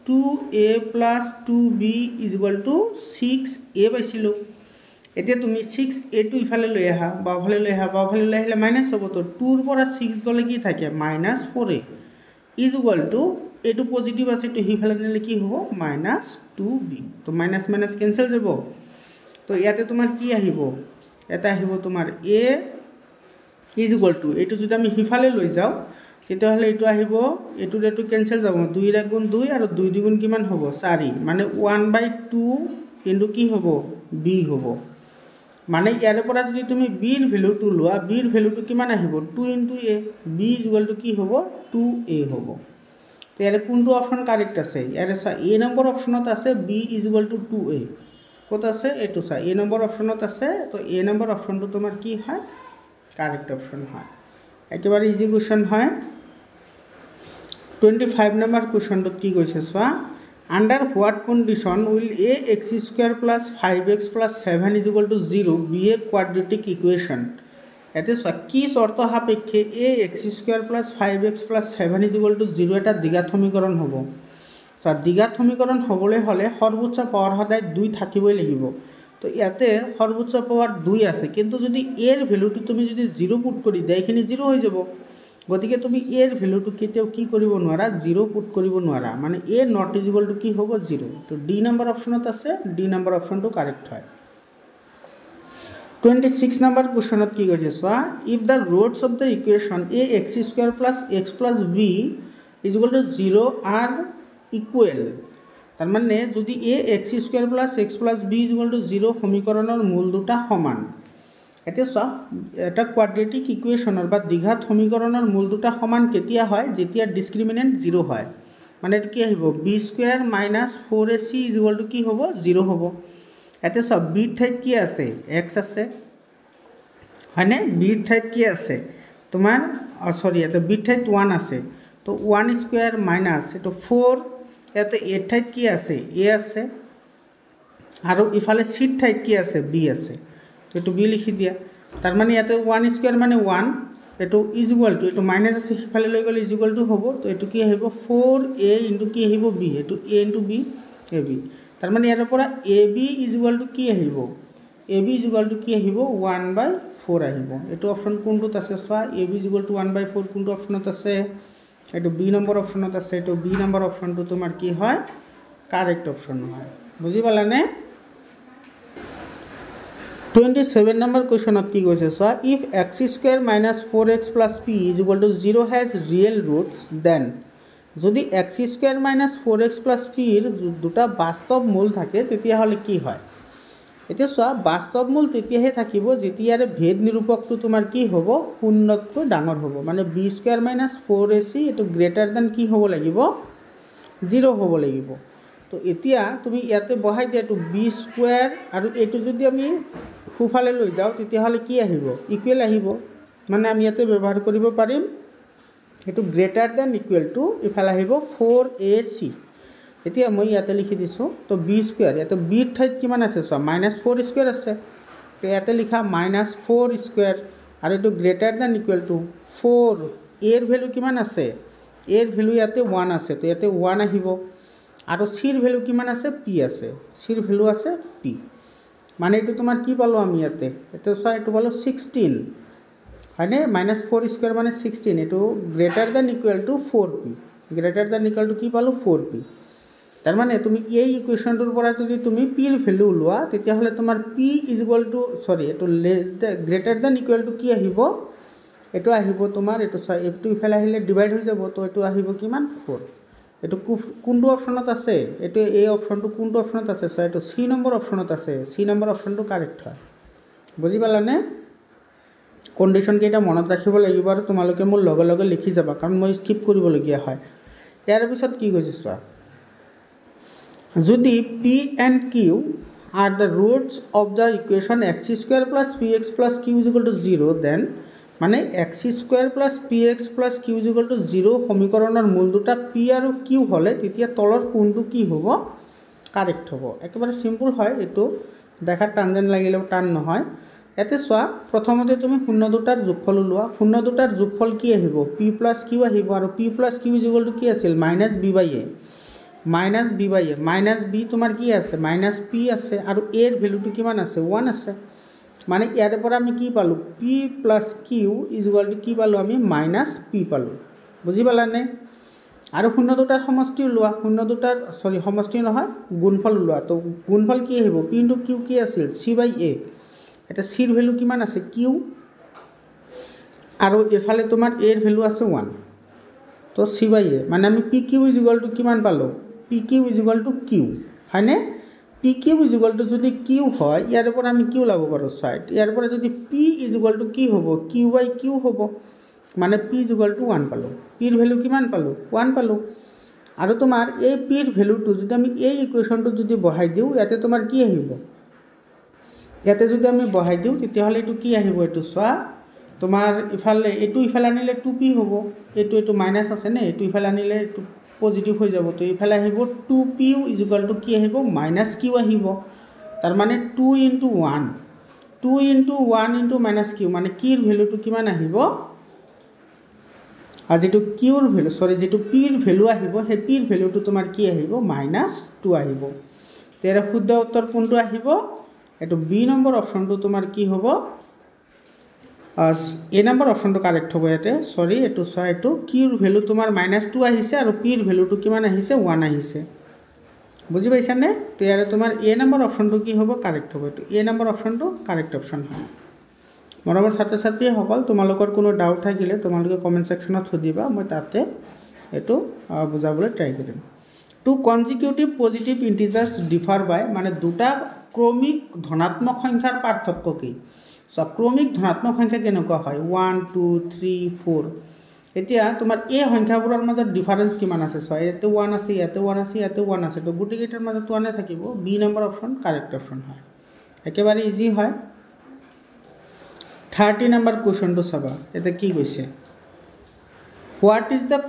2a + 2b = 6a পাইছিলো এতিয়া তুমি 6a টো ইফালে লৈ আহা বাওফালে লৈ আহা বাওফালে লৈ আহিলে মাইনাস হ'ব তো 2 ৰ পৰা 6 গলে কি থাকে -4a = এটো পজিটিভ আছে তো হিফালে নিলে কি হ'ব -2b তো মাইনাস মাইনাস ক্যান্সেল যাব তো ইয়াতে তোমাৰ কি আহিব এটা আহিব তোমাৰ a = এটো যদি আমি হিফালে লৈ যাও তেতিয়া হলে এটো আহিব এটো এটো ক্যান্সেল যাব 2 ৰ গুণ 2 আৰু 2 দ্বিগুণ কিমান হ'ব 4 মানে 1/2 কিন্তু কি হ'ব b হ'ব মানে ইয়াৰ পৰা যদি তুমি b ৰ ভ্যালুটো লোৱা b ৰ ভ্যালুটো কিমান আহিব 2 * a b = কি হ'ব 2a হ'ব তো ইয়াৰ কোনটো অপশন কাৰেক্ট আছে ইয়াৰ a নম্বৰ অপশনত আছে b = 2a কত আছে এটো চা a নম্বৰ অপশনত আছে তো a নম্বৰ অপশনটো তোমাৰ কি হয় কাৰেক্ট অপশন হয় একেবাৰে ইজি কোশ্চেন হয় 25 নম্বৰ কোশ্চনটো কি কৈছে চোৱা under what condition will ax² + 5x + 7 = 0 be a quadratic equation এতে চোৱা কি শর্ত সাপেক্ষে ax² + 5x + 7 = 0 এটা দ্বিঘাত সমীকরণ হ'ব চোৱা দ্বিঘাত সমীকৰণ হ'বলৈ হলে সৰ্বোচ্চ পাৱাৰ সদায় 2 থাকিবই লাগিব তো ইয়াতে সর্বোচ্চ পাওয়ার 2 আছে কিন্তু যদি এর ভ্যালুটো তুমি যদি 0 পুট কৰি দেই এখিনি 0 হৈ যাব গতিকে তুমি এৰ ভ্যালুটো কেতিয়াও কি কৰিব নোৱাৰা 0 পুট কৰিব নোৱাৰা মানে a = কি হ'ব 0 তো ডি নম্বৰ অপশনত আছে ডি নম্বৰ অপশনটো কাৰেক্ট হয় 26 নম্বৰ কোশ্চনত কি কৈছে চোৱা if the roots of the equation ax² + x + b = 0 are equal তার মানে যদি ax² + x + b = 0 সমীকৰণৰ মূল দুটা সমান এতে সব এটা কোয়াড্ৰেটিক ইকুয়েশনৰ বা দ্বিঘাত সমীকৰণৰ মূল দুটা সমান কেতিয়া হয় যেতিয়া ডিসক্রিমিনেন্ট 0 হয় মানে কি আহিব b² - 4ac = কি হ'ব 0 হ'ব এতে সব b ঠাইত কি আছে x আছে হয়নে b ঠাইত কি আছে তোমাৰ সরি এতে b ঠাইত 1 আছে তো 1² - এটো 4 এতে a ঠাইত কি আছে a আছে আৰু ইফালে c ঠাইত কি আছে b আছে তো এটো b লিখি দিয়া তার মানে ইয়াতে 1² মানে 1 এটো = এটো মাইনাস আছে ইফালে লৈ গলে = হ'ব তো এটো কি আহিব 4a * কি আহিব b এটো a * b ab তার মানে ইয়াৰ পৰা ab = কি আহিব ab = কি আহিব 1/4 আহিব এটো অপশন কোনটোত আছে চোৱা ab = 1/4 কোনটো অপশনত আছে এটো বি নম্বৰ অপশনত আছে এটো বি নম্বৰ অপশনটো তোমাৰ কি হয় কাৰেক্ট অপশন হয় বুজি পালানে 27 নম্বৰ কোশ্চনত কি কৈছে চোৱা if x² - 4x + p = 0 has real roots then যদি x² - 4x + p ৰ দুটা বাস্তৱ মূল থাকে তেতিয়া হলে কি হয় এতিয়া চোৱা বাস্তৱ মূল তেতিয়াহে থাকিব যেতিয়াৰ ভেদ নিৰূপকটো তোমাৰ কি হ'ব শূন্যতকৈ ডাঙৰ হ'ব মানে b² - 4ac এটো গ্ৰেটাৰ দ্যান কি হ'ব লাগিব 0 হ'ব লাগিব তো এতিয়া তুমি ইয়াতে বহাই দিয়া এটো b² আৰু এটো যদি আমি খুফালে লৈ যাও তেতিয়া হলে কি আহিব ইকুৱেল আহিব মানে আমি ইয়াতে ব্যৱহাৰ কৰিব পাৰিম এটো গ্ৰেটাৰ দ্যান ইকুৱেল টু ইফালে আহিব 4ac এতিয়া মই ইয়াতে লিখি দিছোঁ তো বি স্কুৱেৰ ইয়াতে বিৰ ঠাইত কিমান আছে চোৱা -4 স্কুৱেৰ আছে তো ইয়াতে লিখা -4 স্কুৱেৰ আৰু এইটো গ্ৰেটাৰ দেন ইকুৱেল টু 4 এৰ ভেলু কিমান আছে এৰ ভেলু ইয়াতে 1 আছে তো ইয়াতে 1 আহিব আৰু চিৰ ভেলু কিমান আছে পি আছে চিৰ ভেলু আছে পি মানে এইটো তোমাৰ কি পালোঁ আমি ইয়াতে এইটো চোৱা এইটো পালোঁ 16 হয়নে -4 স্কুৱেৰ মানে 16 এইটো greater than equal to 4p greater than equal to কি পালোঁ 4p তাৰ মানে তুমি এই ইকুৱেশ্যনটোৰ পৰা যদি তুমি পিৰ ভেলু ওলোৱা তেতিয়াহ'লে তোমাৰ পি ইজ ইকুৱেল টু সৰি এইটো গ্ৰেটাৰ দেন ইকুৱেল টু কি আহিব এইটো আহিব তোমাৰ এইটো এইটো ইফালে আহিলে ডিভাইড হৈ যাব তো এইটো আহিব কিমান 4 এইটো কোনটো অপশ্যনত আছে এইটো এই অপশ্যনটো কোনটো অপশ্যনত আছে চোৱা এইটো চি নম্বৰ অপশ্যনত আছে চি নম্বৰ অপশ্যনটো কাৰেক্ট হয় বুজি পালানে কণ্ডিশ্যন কেইটা মনত ৰাখিব লাগিব আৰু তোমালোকে মোৰ লগে লগে লিখি যাবা কাৰণ মই স্কিপ কৰিবলগীয়া হয় ইয়াৰ পিছত কি কৈছে চোৱা যদি P and Q are the roots of the equation x square plus p x plus Q is equal to 0 then মানে x square plus p x plus Q is equal to 0 সমীকৰণৰ মূল দুটা পি আৰু Q হ'লে তেতিয়া তলৰ কোনটো কি হ'ব কাৰেক্ট হ'ব একেবাৰে চিম্পল হয় এইটো দেখাত টান যেন লাগিলেও টান নহয় ইয়াতে চোৱা প্ৰথমতে তুমি শূন্য দুটাৰ যোগফল ওলোৱা শূন্য দুটাৰ যোগফল কি আহিব পি প্লাছ কিউ আহিব আৰু P plus Q is equal to কি আছিল -b/a মাইনাছ বি তোমাৰ কি আছে -p আছে আৰু এৰ ভেলুটো কিমান আছে 1 আছে মানে ইয়াৰ পৰা আমি কি পালোঁ P plus Q is equal to কি পালোঁ আমি -p পালোঁ বুজি পালানে আৰু শূন্য দুটাৰ সমষ্টি ওলোৱা শূন্য দুটাৰ সমষ্টি নহয় গুণফল ওলোৱা তো গুণফল কি আহিব পি ইনটু কিউ কি আছিল c/a এটা চিৰ ভেলু কিমান আছে কিউ আৰু এফালে তোমাৰ এৰ ভেলু আছে 1 তো c/a মানে আমি p q is equal to কিমান পালোঁ p q is equal to q হয়নে p q is equal to যদি কিউ হয় ইয়াৰ পৰা আমি কিউ ল'ব পাৰোঁ চাইড ইয়াৰ পৰা যদি পি ইজ ইকুৱেল টু কি হ'ব কিউ/কিউ হ'ব মানে পি ইজ ইকুৱেল টু 1 পালোঁ পিৰ ভেলু কিমান পালোঁ 1 পালোঁ আৰু তোমাৰ এই পিৰ ভেলুটো যদি আমি এই ইকুৱেশ্যনটোত যদি বহাই দিওঁ ইয়াতে তোমাৰ কি আহিব ইয়াতে যদি আমি বহাই দিওঁ তেতিয়াহ'লে এইটো কি আহিব এইটো চোৱা তোমাৰ ইফালে এইটো ইফালে আনিলে 2p হ'ব এইটো মাইনাছ আছে নে এইটো ইফালে আনিলে এইটো পজিটিভ হৈ যাব তো ইফালে আহিব 2p ইজ ইকুৱেল টু কি আহিব -q আহিব তাৰ মানে 2 × 1 2 × 1 × -q মানে কিৰ ভেলুটো কিমান আহিব আৰু যিটো কিউৰ ভেলু যিটো পিৰ ভেলু আহিব সেই পিৰ ভেলুটো তোমাৰ কি আহিব -2 আহিব তেৰ শুদ্ধ উত্তৰ কোনটো আহিব এইটো বি নম্বৰ অপশ্যনটো তোমাৰ কি হ'ব এ নম্বৰ অপশ্যনটো কাৰেক্ট হ'ব ইয়াতে এইটো চোৱা এইটো কিউৰ ভেলু তোমাৰ -2 আহিছে আৰু পিৰ ভেলুটো কিমান আহিছে 1 আহিছে বুজি পাইছানে তো ইয়াৰে তোমাৰ এ নম্বৰ অপশ্যনটো কি হ'ব কাৰেক্ট হ'ব এইটো এ নম্বৰ অপশ্যনটো কাৰেক্ট অপশ্যন হয় মৰমৰ ছাত্ৰ ছাত্ৰীসকল তোমালোকৰ কোনো ডাউট থাকিলে তোমালোকে কমেণ্ট ছেকশ্যনত সুধিবা মই তাতে এইটো বুজাবলৈ ট্ৰাই কৰিম টু কনজিকিউটিভ পজিটিভ ইণ্টিজাৰ্ছ ডিফাৰ বাই মানে দুটা ক্ৰমিক ধনাত্মক সংখ্যাৰ পাৰ্থক্য কি ক্ৰমিক ধনাত্মক সংখ্যা কেনেকুৱা হয় 1 2 3 4 এতিয়া তোমাৰ এই সংখ্যাবোৰৰ মাজত ডিফাৰেন্স কিমান আছে চোৱা ইয়াতে 1 আছে ইয়াতে 1 আছে ইয়াতে 1 আছে তো গোটেইকেইটাৰ মাজত 1 থাকিব B number option correct option হয় একেবাৰে ইজি হয় 30 নম্বৰ কুৱেশ্যনটো চাবা এতে কি কৈছে what is the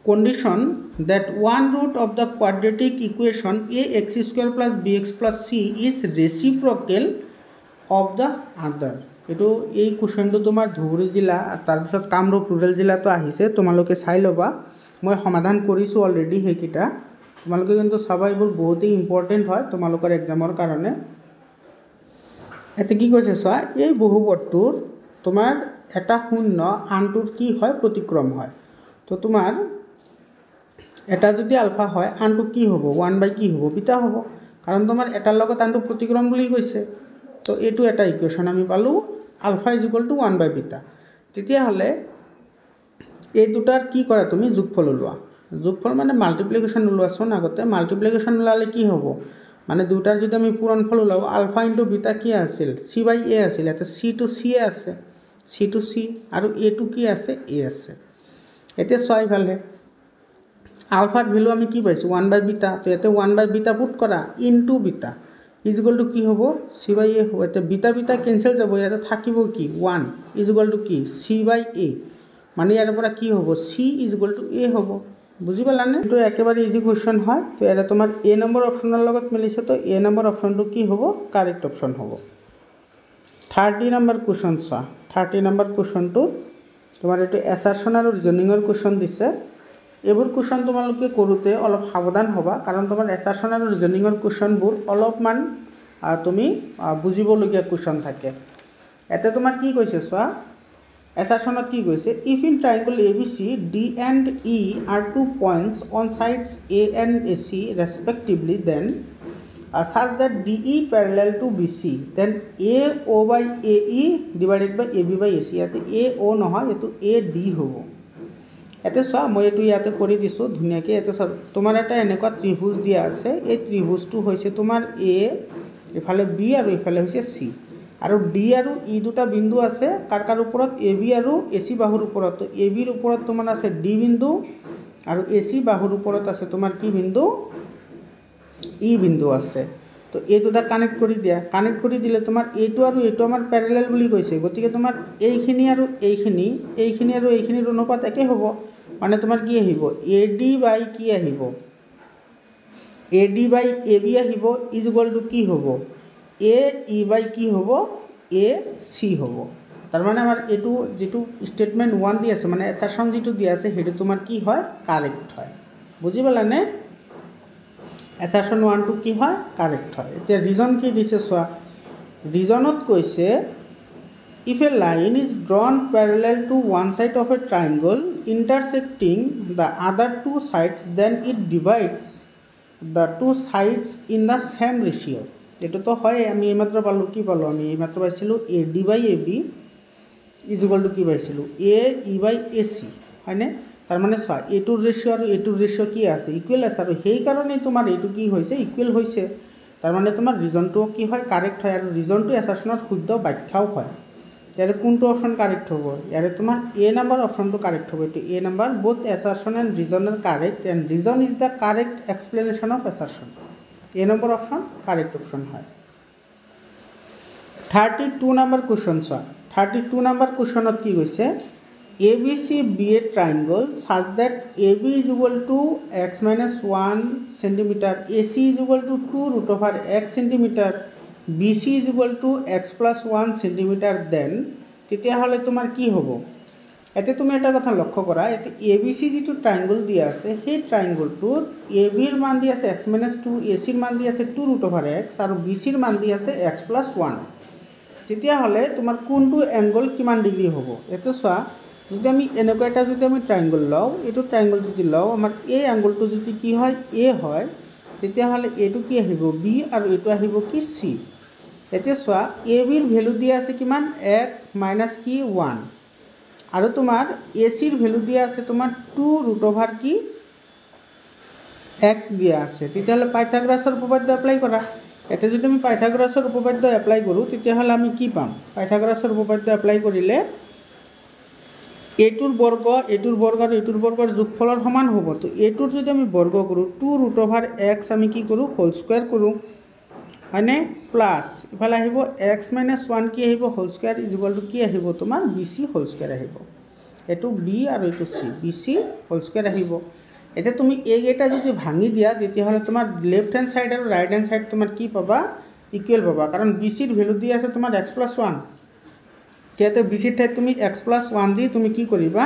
condition that one root of the quadratic equation ax square plus bx plus c is reciprocal of the other এইটো এই কুৱেশ্যনটো তোমাৰ ধুবুৰী জিলা আৰু তাৰপিছত কামৰূপ ৰুৰেল জিলাতো আহিছে তোমালোকে চাই ল'বা মই সমাধান কৰিছোঁ অলৰেডি সেইকেইটা তোমালোকে কিন্তু চাবা এইবোৰ বহুতেই ইম্পৰ্টেণ্ট হয় তোমালোকৰ এক্সামৰ কাৰণে এতে কি কৈছে চোৱা এই বহুপদটোৰ তোমাৰ এটা শূন্য আনটোৰ কি হয় প্ৰতিক্ৰম হয় তো তোমাৰ এটা যদি আলফা হয় আনটো কি হ'ব 1/কি হ'ব বিটা হ'ব কাৰণ তোমাৰ এটাৰ লগত আনটো প্ৰতিক্ৰম বুলি কৈছে তো এইটো এটা ইকুৱেশ্যন আমি পালোঁ আলফা ইজ ইকুৱেল টু 1/বিটা তেতিয়াহ'লে এই দুটাৰ কি কৰা তুমি যোগফল ওলোৱা যোগফল মানে মাল্টিপ্লিকেশ্যন ওলোৱাচোন আগতে মাল্টিপ্লিকেশ্যন ওলালে কি হ'ব মানে দুটাৰ যদি আমি পূৰণফল ওলাওঁ আলফা ইনটু বিটা কি আছিল c/a আছিল ইয়াতে c টু c আছে c টু c আৰু a টু কি আছে a আছে এতিয়া চোৱা ইফালে আলফাৰ ভেলু আমি কি পাইছোঁ 1/বিটা তো ইয়াতে 1/বিটা পুট কৰা into beta is equal to কি হ'ব c/a হ'ব এতিয়া বিটা কেঞ্চেল যাব ইয়াতে থাকিব কি 1 ইজ ইকুৱেল টু কি c/a মানে ইয়াৰ পৰা কি হ'ব c is equal two a হ'ব বুঝি পালানে এইটো একেবাৰে ইজি কুৱেশ্যন হয় তো এটা তোমাৰ এ নম্বৰ অপশ্যনৰ লগত মিলিছে তো এ নম্বৰ অপশ্যনটো কি হ'ব কাৰেক্ট অপশ্যন হ'ব 30 নম্বৰ কুৱেশ্যন চোৱা 30 নম্বৰ কুৱেশ্যনটো তোমাৰ এইটো এছাৰশ্যন আৰু ৰিজনিঙৰ কুৱেশ্যন দিছে এইবোৰ কুৱেশ্যন তোমালোকে কৰোঁতে অলপ সাৱধান হ'বা কাৰণ তোমাৰ এছাৰশ্যন আৰু ৰিজনিঙৰ কুৱেশ্যনবোৰ অলপমান তুমি বুজিবলগীয়া কুৱেশ্যন থাকে এতে তোমাৰ কি কৈছে চোৱা এছাৰশ্যনত কি কৈছে if in triangle ABC D and E are 2 points on sides A and AC respectively then such that DE parallel to BC then AO by AE divided by AB by AC ইয়াতে AO নহয় এটো AD হ'ব এতে চোৱা মই এটো ইয়াতে কৰি দিছো ধুনিয়াকে এতে তোমাৰ এটা এনেকুৱা ত্ৰিভুজ দিয়া আছে এই ত্ৰিভুজটো হৈছে তোমাৰ A ইফালে B আৰু ইফালে হৈছে C আৰু D আৰু E দুটা বিন্দু আছে কাৰ ওপৰত AB আৰু AC বাহুৰ ওপৰত তো AB ৰ ওপৰত তোমাৰ আছে D বিন্দু আৰু AC বাহুৰ ওপৰত আছে তোমাৰ কি বিন্দু E বিন্দু আছে তো এই দুটা কানেক্ট কৰি দিয়া কানেক্ট কৰি দিলে তোমাৰ এইটো আৰু এইটো আমাৰ প্যাৰালাল বুলি কৈছে গতিকে তোমাৰ এইখিনি আৰু এইখিনিৰ অনুপাত একে হ'ব মানে তোমাৰ কি আহিব AD বাই কি আহিব AD বাই AB আহিব ইজ ইকুয়াল টু কি হ'ব AE বাই কি হ'ব AC হ'ব তাৰ মানে আমাৰ এটো যেটো স্টেটমেন্ট 1 দি আছে মানে এছাৰশ্যন যেটো দি আছে হেতু তোমাৰ কি হয় কাৰেক্ট হয় বুজি পালানে এছাৰশ্যন 1 টু কি হয় কাৰেক্ট হয় এতিয়া ৰিজন কি দিছে সোয়া ৰিজনত কৈছে if a line is drawn parallel to one side of a triangle intersecting the other two sides then it divides the two sides in the same ratio এটো তো হয় আমি এইমাত্র পালো কি পালো আমি এইমাত্র পাইছিলো AD by AB is equal to কি পাইছিলো AE বাই AC হয়নে তার মানে সোয়া এটুর রেশিও আর এটুর রেশিও কি আছে ইকুয়াল আছে আর সেই কারণে তোমার এটু কি হইছে ইকুয়াল হইছে তার মানে তোমার রিজনটো কি হয় কারেক্ট হয় আর রিজনটো এছারশ্যনত শুদ্ধ ব্যাখ্যাও হয় তাহলে কোনটো অপশন কারেক্ট হবে ইয়ারে তোমার এ নাম্বার অপশনটো কারেক্ট হবে তো A number both assertion and reason are correct and reason is the correct explanation of assertion A number option correct option হয় 32 নাম্বার কোশ্চেন সা 32 নাম্বার কোশ্চেনত কি কইছে ABC be a triangle such that AB is equal to x minus 1 cm AC is equal to 2 root over x cm BC is equal to x plus 1 cm then তেতিয়া হলে তোমার কি হবে এতে তুমি এটা কথা লক্ষ্য করা এতে ABC যেটো ট্রায়াঙ্গল দিয়া আছে সেই ট্রায়াঙ্গলটোর AB এর মান দিয়া আছে x - 2 AC এর মান দিয়া আছে 2 root over x আর BC এর মান দিয়া আছে x plus 1 তেতিয়া হলে তোমার কোনটো অ্যাঙ্গল কিমান ডিগ্রি হবে এতে সোয়া যদি আমি এনেকুৱা এটা যদি আমি ট্রায়াঙ্গল লও এটো ট্রায়াঙ্গল যদি লও আমার এই অ্যাঙ্গলটো যদি কি হয় A হয় তেতিয়া হলে এটো কি আহিব B আর এটো আহিব কি C এতে সোয়া AB এর ভ্যালু দিয়া আছে কিমান x minus কি 1 আর তোমার AC এর ভ্যালু দিয়া আছে তোমার 2 root over কি x দিয়া আছে তেতিয়া হলে পাইথাগোরাসের উপপাদ্য অ্যাপ্লাই করা এতে যদি আমি পাইথাগোরাসের উপপাদ্য অ্যাপ্লাই কरू তেতিয়া হলে আমি কি পাম পাইথাগোরাসের উপপাদ্য অ্যাপ্লাই করিলে এটুর বর্গ আর এটুর বর্গের যোগফলের সমান হ'ব তো এটুর যদি আমি বর্গ কरू 2 root over x আমি কি কरू হোল স্কয়ার কरू হয়নে প্লাস ইফালে আহিব x minus 1 কি আহিব whole square is equal to কি আহিব তোমার BC হোল স্কয়ার আহিব এটু B আর এটু C BC হোল স্কয়ার আহিব এতে তুমি এই এটা যদি ভাঙি দিয়া তেতিয়া হলে তোমার লেফট হ্যান্ড সাইড আর রাইট হ্যান্ড সাইড তোমার কি পাবা ইকুয়াল পাবা কারণ BC এর ভ্যালু দি আছে তোমার x plus 1 তেতে BC এর ঠাইত তুমি x plus 1 দি তুমি কি করিবা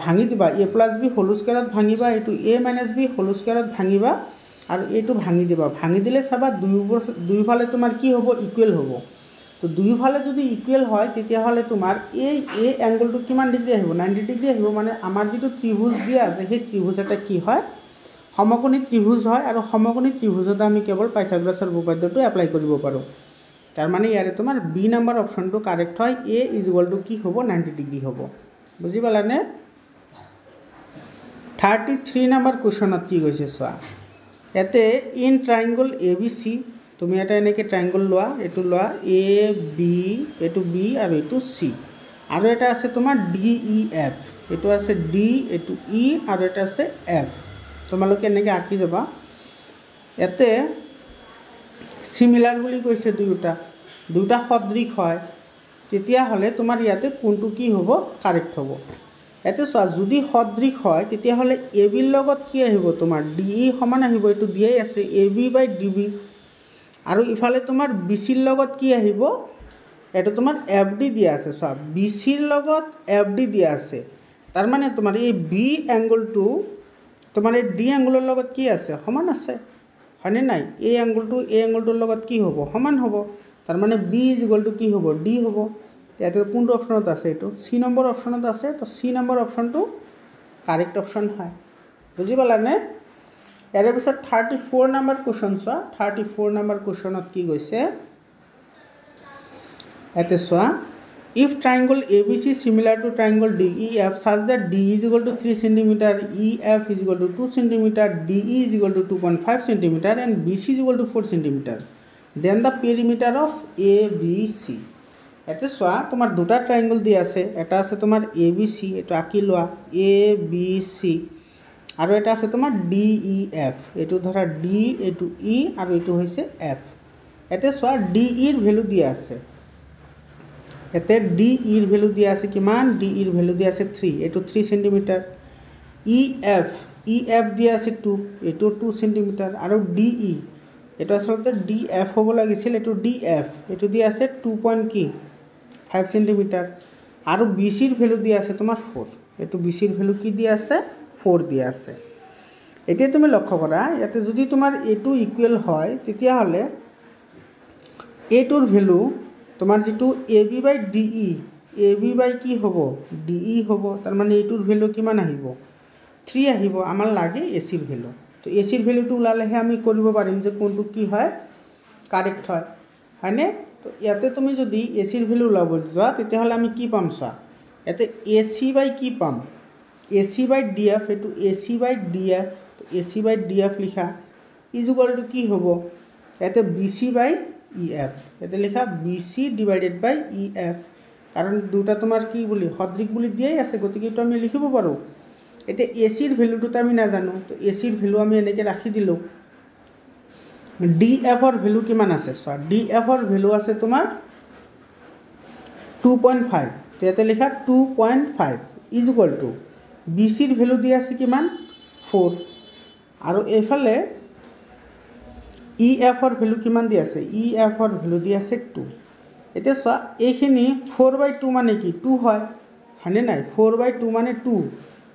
ভাঙি দিবা a plus b হোল স্কয়ারত ভাঙিবা এটু a minus b হোল স্কয়ারত ভাঙিবা আর এটু ভাঙি দিবা ভাঙি দিলে সবা দুই ফালে তোমার কি হবে ইকুয়াল হবে তো দুই ফালে যদি ইকুয়াল হয় তেতিয়া হলে তোমার এই এ অ্যাঙ্গলটো কিমান ডিগ্রি আহিব 90 ডিগ্রি আহিব মানে আমার যেটো ত্রিভুজ দিয়া আছে সেই ত্রিভুজটা কি হয় সমকোণী ত্রিভুজ হয় আর সমকোণী ত্রিভুজতে আমি কেবল পাইথাগোরাসের উপপাদ্যটো অ্যাপ্লাই কৰিব পাৰো তার মানে ইয়ারে তোমার বি নাম্বার অপশনটো কারেক্ট হয় a ইজ ইকুয়াল টু কি হবে 90 ডিগ্রি হবে বুঝি পালানে 33 নাম্বার কোশ্চেনত কি কৈছে সোয়া এতে ইন ট্রায়াঙ্গল ABC তুমি এটা এনেকে ট্রায়াঙ্গল লোৱা এটু লোৱা A B এটু B আর এটু C আর এটা আছে তোমার DEF এটু আছে D এটু E আর এটা আছে F তোমালোকে এনেকে আঁকি যাবা এতে সিমিলার বুলি কৈছে দুটা সদৃশ হয় তেতিয়া হলে তোমার ইয়াতে কোনটো কি হ'ব কারেক্ট হ'ব ইয়াতে চোৱা যদি সদৃশ হয় তেতিয়াহ'লে এ বিৰ লগত কি আহিব তোমাৰ ডি ই সমান আহিব, এইটো দিয়াই আছে এ বি বাই ডি বি। আৰু ইফালে তোমাৰ বি চিৰ লগত কি আহিব, এইটো তোমাৰ এফ ডি দিয়া আছে। চোৱা বি চিৰ লগত এফ ডি দিয়া আছে, তাৰমানে তোমাৰ এই বি এংগলটো তোমাৰ এই ডি এংগলৰ লগত কি আছে, সমান আছে, হয়নে নাই? এই এংগলটো এই এংগলটোৰ লগত কি হ'ব, সমান হ'ব, তাৰমানে বি ইজ ইকুৱেল টু কি হ'ব, ডি হ'ব। ইয়াতে কোনটো অপশ্যনত আছে, এইটো চি নম্বৰ অপশ্যনত আছে, তো চি নম্বৰ অপশ্যনটো কাৰেক্ট অপশ্যন হয়। বুজি পালানে? ইয়াৰে পিছত 34 নম্বৰ কুৱেশ্যন চোৱা। 34 নম্বৰ কুৱেশ্যনত কি কৈছে, ইয়াতে চোৱা, if triangle A B C similar to triangle D E F such that D is equal to 3 cm, E F is equal to 2 cm, D E is equal to 2.5 cm and B C is equal to 4 cm, then the perimeter of A B C. ইয়াতে চোৱা তোমাৰ দুটা triangle দি আছে, এটা আছে তোমাৰ এ B C, এইটো আঁকি লোৱা এ বি চি, আৰু এটা আছে তোমাৰ ডি ই এফ, এইটো ধৰা ডি, এইটো ই আৰু এইটো হৈছে এফ। ইয়াতে চোৱা ডি ইৰ ভেলু দিয়া আছে, ইয়াতে ডি ইৰ ভেলু দিয়া আছে কিমান, ডি ইৰ ভেলু দিয়া আছে 3, এইটো 3 cm, ই এফ দিয়া আছে 2, এইটো 2 cm, আৰু ডি ই এইটো আচলতে ডি এফ হ'ব লাগিছিল, এইটো ডি এফ, এইটো দিয়া আছে 2.5 cm, আৰু বি চিৰ ভেলু দিয়া আছে তোমাৰ 4, এইটো বি চিৰ ভেলু কি দিয়া আছে, 4 দিয়া আছে। এতিয়া তুমি লক্ষ্য কৰা ইয়াতে যদি তোমাৰ এইটো ইকুৱেল হয় তেতিয়াহ'লে এইটোৰ ভেলু তোমাৰ যিটো এ বি বাই ডি ই, এ বি বাই কি হ'ব, ডি ই হ'ব, তাৰমানে এইটোৰ ভেলু কিমান আহিব, 3 আহিব। আমাৰ লাগে এ চিৰ ভেলু, তো এ চিৰ ভেলুটো ওলালেহে আমি কৰিব পাৰিম যে কোনটো কি হয়, কাৰেক্ট হয়, হয়নে? তো ইয়াতে তুমি যদি এ চিৰ ভেলু ওলাব যোৱা তেতিয়াহ'লে আমি কি পাম চোৱা, ইয়াতে এ চি বাই কি পাম, A C by D F, এইটো A C by D F, A C by D F লিখা ইজ ইকুৱেল টু কি হ'ব, ইয়াতে B C by E F, ইয়াতে লিখা B C divided by E F, কাৰণ দুটা তোমাৰ কি বুলি সদৃশ বুলি দিয়াই আছে, গতিকে এইটো আমি লিখিব পাৰোঁ। এতিয়া এ চিৰ ভেলুটোতো আমি নাজানো, তো এ চিৰ ভেলু আমি এনেকৈ ৰাখি দিলোঁ। ডি এফৰ ভেলু কিমান আছে চোৱা, ডি এফৰ ভেলু আছে তোমাৰ 2.5, তো ইয়াতে লিখা 2.5 ইজ ইকুৱেল টু বি চিৰ ভেলু দিয়া আছে কিমান 4, আৰু এইফালে ই এফৰ ভেলু কিমান দি আছে, ই এফৰ ভেলু দি আছে 2। এতিয়া চোৱা এইখিনি 4/2 মানে কি 2 হয়, হয়নে নাই? 4/2 মানে 2,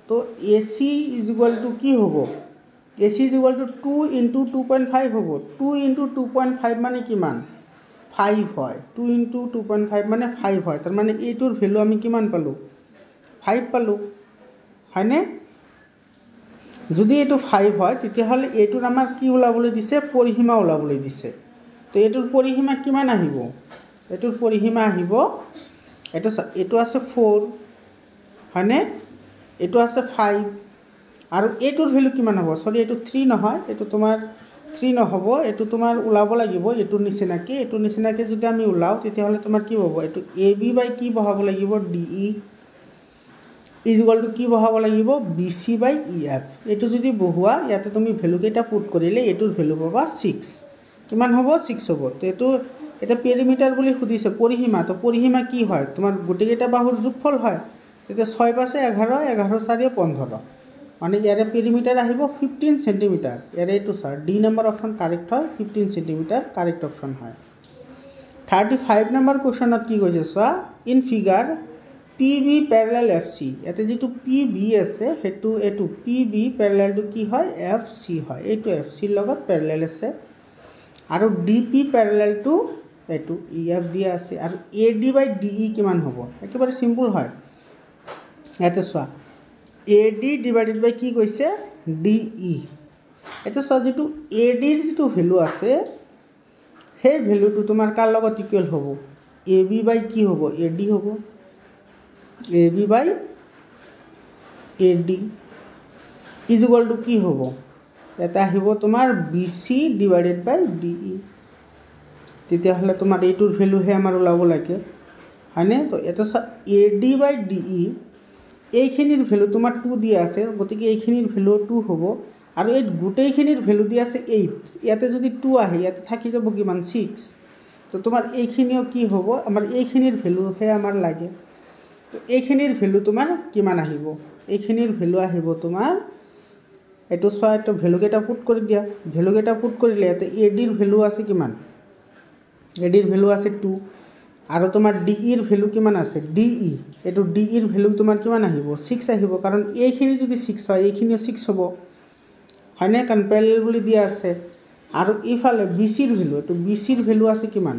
তো A C is equal to কি হ'ব, A C is equal to 2 into 2.5 হ'ব, 2 ইনটু 2.5 মানে কিমান 5 হয়, 2 ইনটু 2.5 মানে 5 হয়, তাৰমানে এইটোৰ ভেলু আমি কিমান পালোঁ, 5 পালোঁ, হয়নে? যদি এইটো 5 হয় তেতিয়াহ'লে এইটোৰ আমাৰ কি ওলাবলৈ দিছে, পৰিসীমা ওলাবলৈ দিছে। তো এইটোৰ পৰিসীমা কিমান আহিব, এইটোৰ পৰিসীমা আহিব, এইটো আছে 4, হয়নে? এইটো আছে 5, আৰু এইটোৰ ভেলু কিমান হ'ব, চৰি এইটো 3 নহয়, এইটো তোমাৰ 3 নহ'ব, এইটো তোমাৰ ওলাব লাগিব এইটোৰ নিচিনাকৈ যদি আমি ওলাওঁ তেতিয়াহ'লে তোমাৰ কি হ'ব, এইটো এ বি বাই কি বহাব লাগিব, D E is equal to কি বহাব লাগিব, B C by E F. এইটো যদি বহুৱা ইয়াতে তুমি ভেলুকেইটা পুট কৰিলে এইটোৰ ভেলু পাবা 6, কিমান হ'ব 6 হ'ব। তো এইটো এতিয়া পেৰিমিটাৰ বুলি সুধিছে, পৰিসীমা, তো পৰিসীমা কি হয় তোমাৰ গোটেইকেইটা বাহুৰ যোগফল হয়, তেতিয়া 6 × 5 = 11, 11 × 4 = 15, মানে ইয়াৰে পেৰিমিটাৰ আহিব 15 cm। ইয়াৰে এইটো চোৱা ডি নম্বৰ অপশ্যন কাৰেক্ট হয়, 15 cm কাৰেক্ট অপশ্যন হয়। 35 নম্বৰ কুৱেশ্যনত কি কৈছে চোৱা, in figure P B parallel F C, ইয়াতে যিটো পি বি আছে সেইটো এইটো পি বি পেৰেলেলটো কি হয়, এফ চি হয়, এইটো এফ চিৰ লগত পেৰেলেল আছে, আৰু ডি পি পেৰেলেলটো এইটো ই এফ দিয়া আছে, আৰু এ ডি বাই ডি ই কিমান হ'ব, একেবাৰে চিম্পুল হয়। ইয়াতে চোৱা এ ডি ডিভাইডেড বাই কি কৈছে, ডি ই। এতিয়া চোৱা যিটো এ ডিৰ যিটো ভেলু আছে সেই ভেলুটো তোমাৰ কাৰ লগত ইকুৱেল হ'ব, এ বি বাই কি হ'ব, এ ডি হ'ব, A B by A D is equal to কি হ'ব, এটা আহিব তোমাৰ B C divided by D E. তেতিয়াহ'লে তোমাৰ এইটোৰ ভেলুহে আমাৰ ওলাব লাগে, হয়নে? তো এটা চোৱা এ ডি বাই ডি ই, এইখিনিৰ ভেলু তোমাৰ 2 দিয়া আছে, গতিকে এইখিনিৰ ভেলু 2 হ'ব, আৰু এই গোটেইখিনিৰ ভেলু দিয়া আছে 8, ইয়াতে যদি 2 আহে ইয়াতে থাকি যাব কিমান 6, তো তোমাৰ এইখিনিও কি হ'ব, আমাৰ এইখিনিৰ ভেলুহে আমাৰ লাগে। তো এইখিনিৰ ভ্যালু তোমাৰ কিমান আহিব এইখিনিৰ ভ্যালু আহিব তোমাৰ এটো চোৱা এটো ভ্যালু কেটা পুট কৰি দিয়া ভ্যালু কেটা পুট কৰিলে এতে এডিৰ ভ্যালু আছে কিমান এডিৰ ভ্যালু আছে 2 আৰু তোমাৰ ডিইৰ ভ্যালু কিমান আছে ডিই এটো ডিইৰ ভ্যালু তোমাৰ কিমান আহিব 6 আহিব কাৰণ এইখিনি যদি 6 হয় এইখিনিও 6 হ'ব হয়নে কাৰণ প্যাৰেলাল বুলি দিয়া আছে আৰু ইফালে বিসিৰ ভ্যালু এটো বিসিৰ ভ্যালু আছে কিমান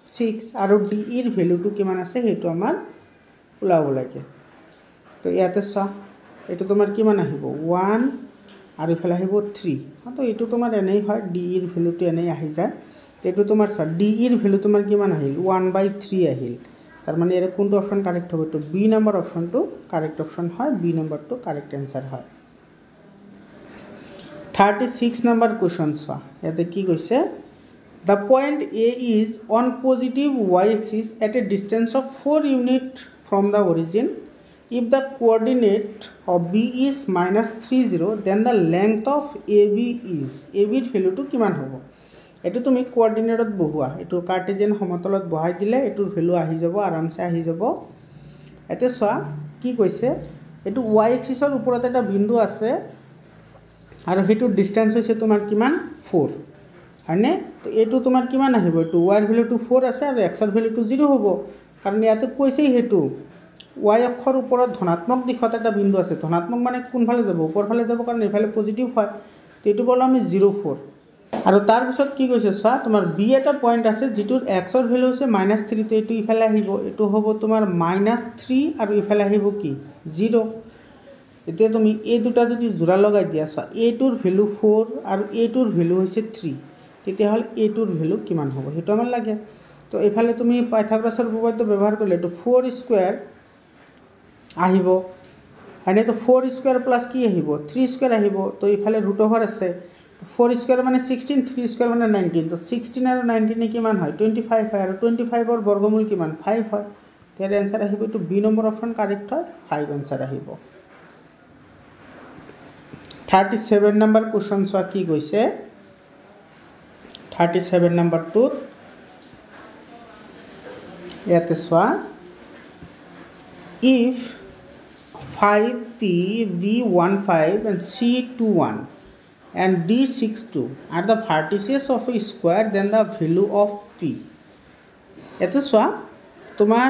6 আৰু ডিইৰ ভ্যালুটো কিমান আছে হেতু আমাৰ ওলাব লাগে তো ইয়াতে চোৱা এটো তোমাৰ কিমান আহিব 1 আৰু ইফালে আহিব 3 তো এটো তোমাৰ এনেই হয় ডিইৰ ভ্যালুটো এনেই আহি যায় এটো তোমাৰ চোৱা ডিইৰ ভ্যালু তোমাৰ কিমান আহিল 1/3 আহিল তাৰ মানে এর কোনটো অপশন কারেক্ট হবে তো বি নাম্বার অপশনটো কারেক্ট অপশন হয় বি নাম্বারটো কারেক্ট आंसर হয় 36 নাম্বার কোশ্চেন চোৱা ইয়াতে কি কৈছে the point A is on positive y axis at a distance of 4 unit from the origin if the coordinate of B is -30 then the length of AB is AB এর ভ্যালুটো কিমান হ'ব এটো তুমি কোঅর্ডিনেটত বহুৱা এটো কাৰ্টেজিয়ান সমতলত বহাই দিলে এটোৰ ভ্যালু আহি যাব আৰামছে আহি যাব এতে চোৱা কি কৈছে এটো y এক্সিসৰ ওপৰত এটা বিন্দু আছে আৰু হেতুৰ ডিসটেন্স হৈছে তোমাৰ কিমান 4 হয়নে তো এটো তোমাৰ কিমান আহিব এটো y এৰ ভ্যালুটো 4 আছে আৰু x এৰ ভ্যালুটো 0 হ'ব কাৰণ ইয়াতে কৈছে হেতু y অক্ষৰ ওপৰত ধনাত্মক দিশত এটা বিন্দু আছে ধনাত্মক মানে কোনফালে যাব ওপৰ ফালে যাব কাৰণ এফালে পজিটিভ হয় তো এটো বল আমি 04 আৰু তাৰ পিছত কি কৈছে চোৱা তোমাৰ বি এটা পয়েন্ট আছে যেটোৰ x এর ভ্যালু হৈছে -3 তো এটো ইফালে আহিব এটো হ'ব তোমাৰ -3 আৰু ইফালে আহিব কি 0 এতিয়া তুমি এই দুটা যদি জোড়া লগাই দিয়া চোৱা এটোৰ ভ্যালু 4 আৰু এটোৰ ভ্যালু হৈছে 3 তেতিয়া হল এটোৰ ভ্যালু কিমান হ'ব হেতু আমাৰ লাগে তো ইফালে তুমি পাইথাগোৰাছৰ উপপাদ্য ব্যৱহাৰ কৰিলে এটো 4 স্কয়াৰ আহিব হয়নে তো 4 স্কয়াৰ প্লাস কি আহিব 3 স্কয়াৰ আহিব তো ইফালে ৰুট ওভাৰ আছে 4 স্কয়াৰ মানে 16 3 স্কয়াৰ মানে 19 তো 16 আৰু 19 এ কিমান হয় 25 হয় আৰু 25 ৰ বৰ্গমূল কিমান 5 হয় তেৰ आंसर আহিব তো বি নম্বৰ অপচন কাৰেক্ট হয় 5 आंसर আহিব 37 নম্বৰ কোশ্চেন চোৱা কি কৈছে 37 নম্বৰটো ইয়াতে চোৱা if 5p v15 and c21 and d62 are the vertices of a square then the value of p এতে চোৱা তোমাৰ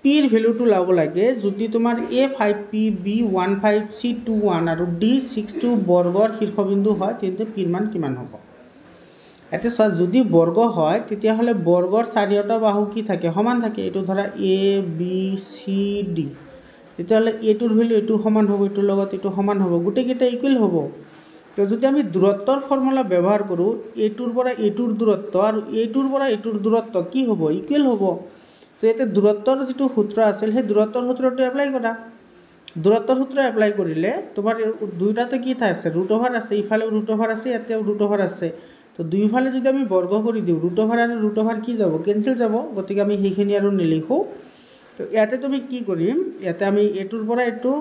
p এৰ ভ্যালুটো লাভ লাগে যদি তোমাৰ a5p b15 c21 আৰু d62 বৰ্গৰ শীৰ্ষবিন্দু হয় তেন্তে p এৰ মান কিমান হ'ব এতে চোৱা যদি বৰ্গ হয় তেতিয়া হলে বৰ্গৰ চাৰিটা বাহু কি থাকে সমান থাকে এটো ধৰা a b c d তেতিয়া হলে এটোৰ ভ্যালু এটো সমান হ'ব এটোৰ লগত এটো সমান হ'ব গুটে কেটা ইকুয়াল হ'ব তো যদি আমি দূৰত্বৰ ফৰ্মুলা ব্যৱহাৰ কৰো এটোৰ পৰা এটোৰ দূৰত্ব আৰু এটোৰ পৰা এটোৰ দূৰত্ব কি হ'ব ইকুয়াল হ'ব তো এতে দূৰত্বৰ যেটো সূত্ৰ আছিল সেই দূৰত্বৰ সূত্ৰটো এপ্লাই কৰা দূৰত্বৰ সূত্ৰ এপ্লাই কৰিলে তোমাৰ দুইটাতে কি আছে ৰুট ওভাৰ আছে ইফালে ৰুট ওভাৰ আছে এতে ৰুট ওভাৰ আছে তো দুইফালে যদি আমি বৰ্গ কৰি দিও ৰুট ওভাৰ আৰু ৰুট ওভাৰ কি যাব কেনসেল যাব গতিকে আমি হেখিনি আৰু নিলিখো তো ইয়াতে তুমি কি কৰিম ইয়াতে আমি এটোৰ পৰা এটো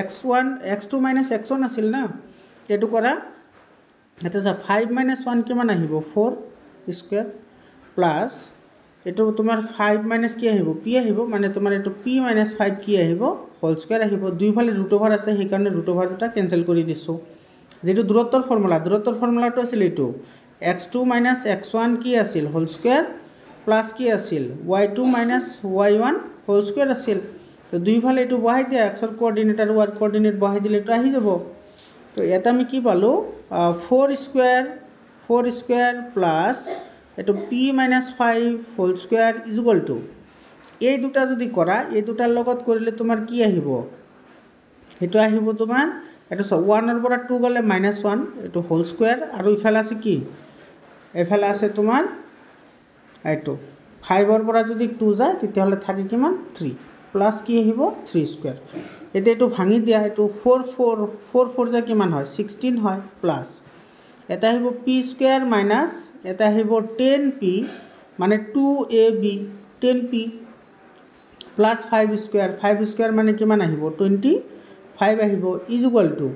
x1 x2 - x1 আছিল না এটো কৰা এটা যা 5 - 1 কিমান আহিব 4 স্কয়াৰ প্লাস এটো তোমাৰ 5 - কি আহিব p আহিব মানে তোমাৰ এটো p - 5 কি আহিব হোল স্কয়াৰ আহিব দুইফালে ৰুট ওভাৰ আছে সেই কাৰণে ৰুট ওভাৰ দুটা কেনসেল কৰি দিছো যেটো দূৰত্বৰ ফৰ্মুলাটো আছিল এটো x2 - x1 কি আছিল হোল স্কয়াৰ প্লাস কি আছিল y2 - y1 হোল স্কয়াৰ আছিল তো দুইফালে এটো বহাই দিয়া x এৰ কোঅৰ্ডিনেট আৰু y এর কোঅর্ডিনেট বহাই দিলে এটো আহি যাব তো এটা আমি কি পালো 4 স্কয়াৰ প্লাস এটো p - 5 whole square is equal to এই দুটা যদি কৰা এই দুটাৰ লগত কৰিলে তোমাৰ কি আহিব হেতু আহিব তোমাৰ এটা 1 এৰ পৰা 2 গলে -1 এটো হোল স্কয়াৰ আৰু ইফালে আছে কি এফালে আছে তোমাৰ এটো 5 এৰ পৰা যদি 2 যায় তেতিয়া হলে থাকে কিমান 3 প্লাস কি আহিব 3 স্কয়াৰ এটা এটো ভাঙি দিয়া এটো 4 যা কিমান হয় 16 হয় প্লাস এটা আহিব p স্কয়াৰ মাইনাস এটা আহিব 10p মানে 2ab 10p প্লাস 5 স্কয়াৰ মানে কিমান আহিব 25 আহিব ইজ ইকুয়াল টু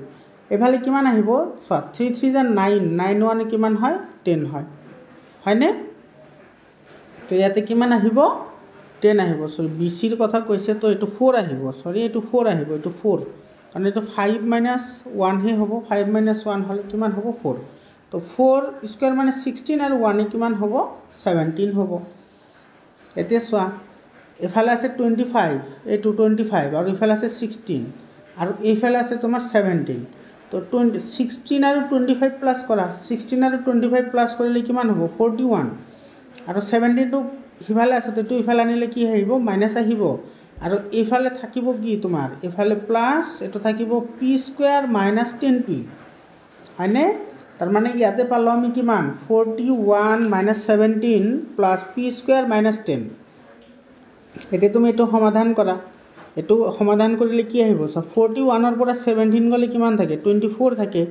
এফালে কিমান আহিব 3 3 যা 9 9 1 কিমান হয় 10 হয় হয়নে তো ইয়াতে কিমান আহিব 10 আহিব সৰি BC ৰ কথা কৈছে তো এটো 4 আহিব সৰি এটো 4 আহিব এটো 4 কাৰণ এটো 5 - 1 হে হ'ব 5 - 1 হলে কিমান হ'ব 4 তো 4 স্কয়ার মানে 16 আৰু 1 এ কিমান হ'ব 17 হ'ব এতিয়া সোয়া এফালে আছে 25 এটো 25 আৰু এফালে আছে 16 আৰু এফালে আছে তোমাৰ 17 তো 16 আৰু 25 প্লাস কৰা 16 আৰু 25 প্লাস কৰিলে কিমান হ'ব 41 আৰু 17 টো হিফালে আছে তো ইফালে আনিলে কি আহিব মাইনাস আহিব আৰু এফালে থাকিব কি তোমাৰ এফালে প্লাস এটো থাকিব p স্কয়ার মাইনাস 10p হয়নে তার মানে ইয়াতে পালো আমি কিমান 41 minus 17 plus p square minus 10 এতে তুমি এটো সমাধান কৰা এটো সমাধান কৰিলে কি আহিব সো 41 ৰ পৰা 17 গলে কিমান থাকে 24 থাকে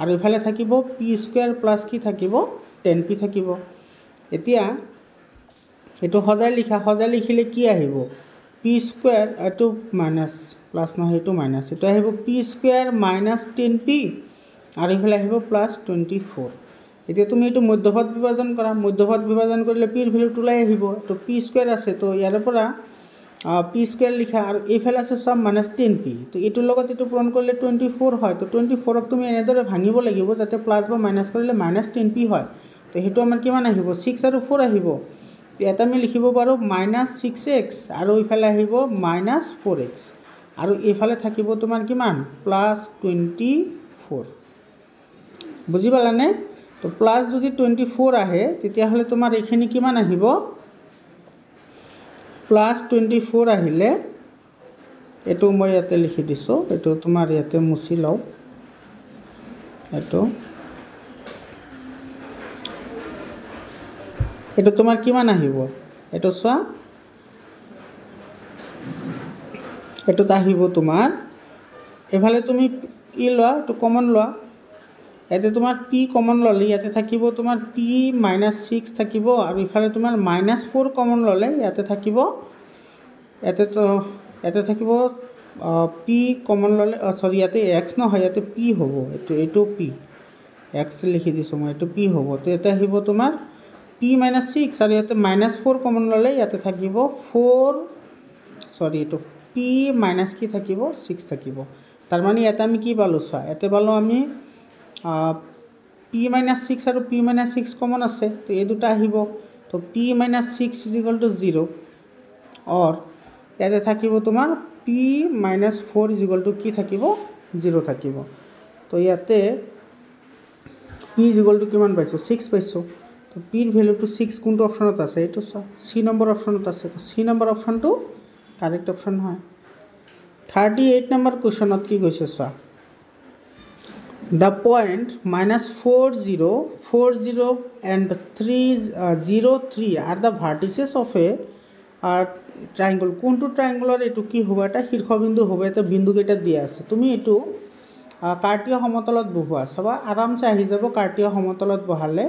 আৰু ইফালে থাকিব p স্কয়ার প্লাস কি থাকিব 10p থাকিব এতিয়া এটো হজাই লিখিলে কি আহিব p স্কয়ার এটো মাইনাস প্লাস নহয় এটো মাইনাস এটো আহিব p স্কয়ার মাইনাস 10p আৰু ইফালে আহিব প্লাস 24 এতিয়া তুমি এটো মধ্যপদ বিভাজন কৰা মধ্যপদ বিভাজন কৰিলে p ৰ ভ্যালুটো লাই আহিব তো p স্কয়াৰ আছে তো ইয়াৰ পৰা p স্কয়াৰ লিখা আৰু ইফালে আছে সব মাইনাস 10p তো এটোৰ লগত এটো পূৰণ কৰিলে 24 হয় তো 24 ক তুমি এনেদৰে ভাঙিব লাগিব যাতে প্লাস বা মাইনাস কৰিলে মাইনাস 10p হয় তো হেতু আমাৰ কিমান আহিব 6 আৰু 4 আহিব এটা আমি লিখিব পাৰো -6x আৰু ইফালে আহিব -4x আৰু ইফালে থাকিব তোমাৰ কিমান +24 বুজি পালানে তো প্লাস যদি 24 আহে তেতিয়া হলে তোমাৰ এখিনি কিমান আহিব +24 আহিলে এটো মই ইয়াতে লিখি দিছো এটো তোমাৰ ইয়াতে মুছি লও এটো তোমাৰ কিমান আহিব এটো সোয়া এটো আহিব তোমাৰ এফালে তুমি ই লোৱা তো কমন লোৱা এতে তোমাৰ p কমন ললে ইয়াতে থাকিব তোমাৰ p - 6 থাকিব আৰু ইফালে তোমাৰ -4 কমন ললে ইয়াতে থাকিব এতে থাকিব p কমন ললে সৰি ইয়াতে x নহয় ইয়াতে p হ'ব এটো p x লিখি দিছো মই এটো p হ'ব তো এটা আহিব তোমাৰ p - 6 আৰু ইয়াতে -4 কমন ললে ইয়াতে থাকিব 4 সৰি এটো p - কি থাকিব 6 থাকিব তাৰ মানে এটা আমি কি পালো চা এতে পালো আমি p - 6 আৰু p - 6 কমন আছে তো এই দুটা আহিব তো p - 6 = 0 और ইয়াতে থাকিব তোমাৰ p - 4 = কি থাকিব 0 থাকিব তো ইয়াতে p = কিমান পাইছো 6 পাইছো তো p ৰ ভ্যালুটো 6 কোনটো অপশনত আছে এটো c নম্বৰ অপশনত আছে তো c নম্বৰ অপশনটো কাৰেক্ট অপশন হয় 38 নম্বৰ কোশ্চনত কি কৈছে চোৱা The point -40, 40 and 303 are the vertices of a triangle. কোনটো ট্ৰায়াঙ্গলৰ এটো কি হ'ব এটা শীৰ্ষবিন্দু হ'ব এটা বিন্দু কেইটা দিয়া আছে তুমি এটো কাৰ্টীয় সমতলত বহোৱা সবা আৰামছে আহি যাব কাৰ্টীয় সমতলত বহালে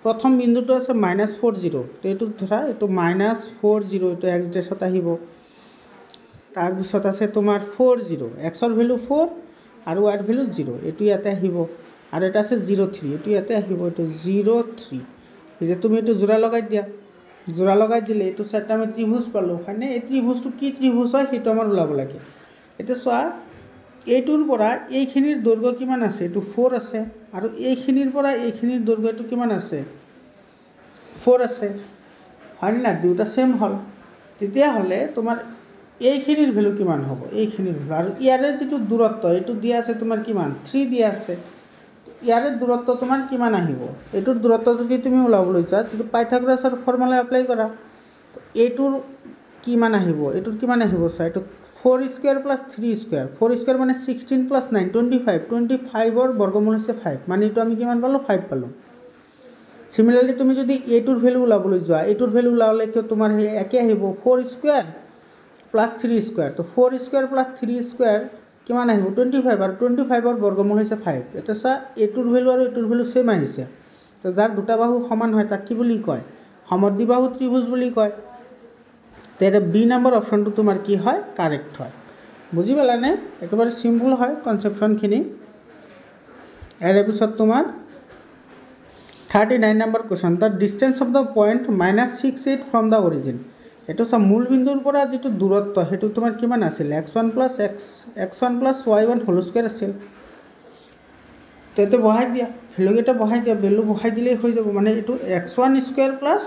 প্ৰথম বিন্দুটো আছে -40 তো এটো ধৰা এটো -40 এটো x ডেশত আহিব তাৰ পিছত আছে তোমাৰ 40 x ৰ ভ্যালু 4 আৰু y ৰ ভ্যালু 0 এটো ইয়াতে আহিব আৰু এটা আছে 03 এটো ইয়াতে আহিব এটো 03 এতিয়া তুমি এটো জোড়া লগাই দিলে এটো সেট আমি ত্ৰিভুজ পালো মানে এই ত্ৰিভুজটো কি ত্ৰিভুজ হয় হেতু আমাৰ ওলাব লাগে এটা সোয়া এটোৰ পৰা এইখিনিৰ দৈৰ্ঘ্য কিমান আছে এটো 4 আছে আৰু এইখিনিৰ পৰা এইখিনিৰ দৈৰ্ঘ্যটো কিমান আছে 4 আছে হয় না দুটা সেম হল তেতিয়া হলে তোমাৰ এইখিনিৰ ভ্যালু কিমান হ'ব এইখিনিৰ ভ্যালু আৰু ইয়াৰে যেটো দূৰত্ব এটো দিয়া আছে তোমাৰ কিমান 3 দিয়া আছে ইয়াৰে দূৰত্ব তোমাৰ কিমান আহিব এটোৰ দূৰত্ব যদি তুমি ওলাবলৈ চা যেটো পাইথাগোৰাছৰ ফৰ্মুলা এপ্লাই কৰা তো এটোৰ কিমান আহিব এটোৰ কিমান আহিব চা এটো 4 স্কয়াৰ + 3 স্কয়াৰ 4 স্কয়াৰ মানে 16 + 9 25 25 ৰ বৰ্গমূল হৈছে 5 মানে এটো আমি কিমান পালো 5 পালো সিমিলাৰলি তুমি যদি এটোৰ ভ্যালু ওলাবলৈ যোৱা এটোৰ ভ্যালু ওলালে কি তোমাৰ একে আহিব 4 স্কয়াৰ + 3 স্কয়াৰ তো 4 স্কয়াৰ + 3 স্কয়াৰ কিমান আহিব 25 আৰু 25 ৰ বৰ্গমূল হৈছে 5 এটা চা এটোৰ ভ্যালু আৰু এটোৰ ভ্যালু সেম আহিছে তো যাৰ দুটা বাহু সমান হয় তাক কি বুলি কয় সমদ্বিবাহু ত্ৰিভুজ বুলি কয় তেৰে বি নম্বৰ অপশনটো তোমাৰ কি হয় কাৰেক্ট হয় বুজি পালানে একেবাৰে সিম্পল হয় কনসেপশনখিনি এৰ পিছত তোমাৰ 39 number question the distance of the point -68 from the origin এইটো চা মূল বিন্দুৰ পৰা যিটো দূৰত্ব সেইটো তোমাৰ কিমান আছিল x1 plus y1 whole square আছিল। তো এইটো বহাই দিয়া, ভেলুকেইটা বহাই দিয়া, ভেলু বহাই দিলেই হৈ যাব। মানে এইটো x1 square plus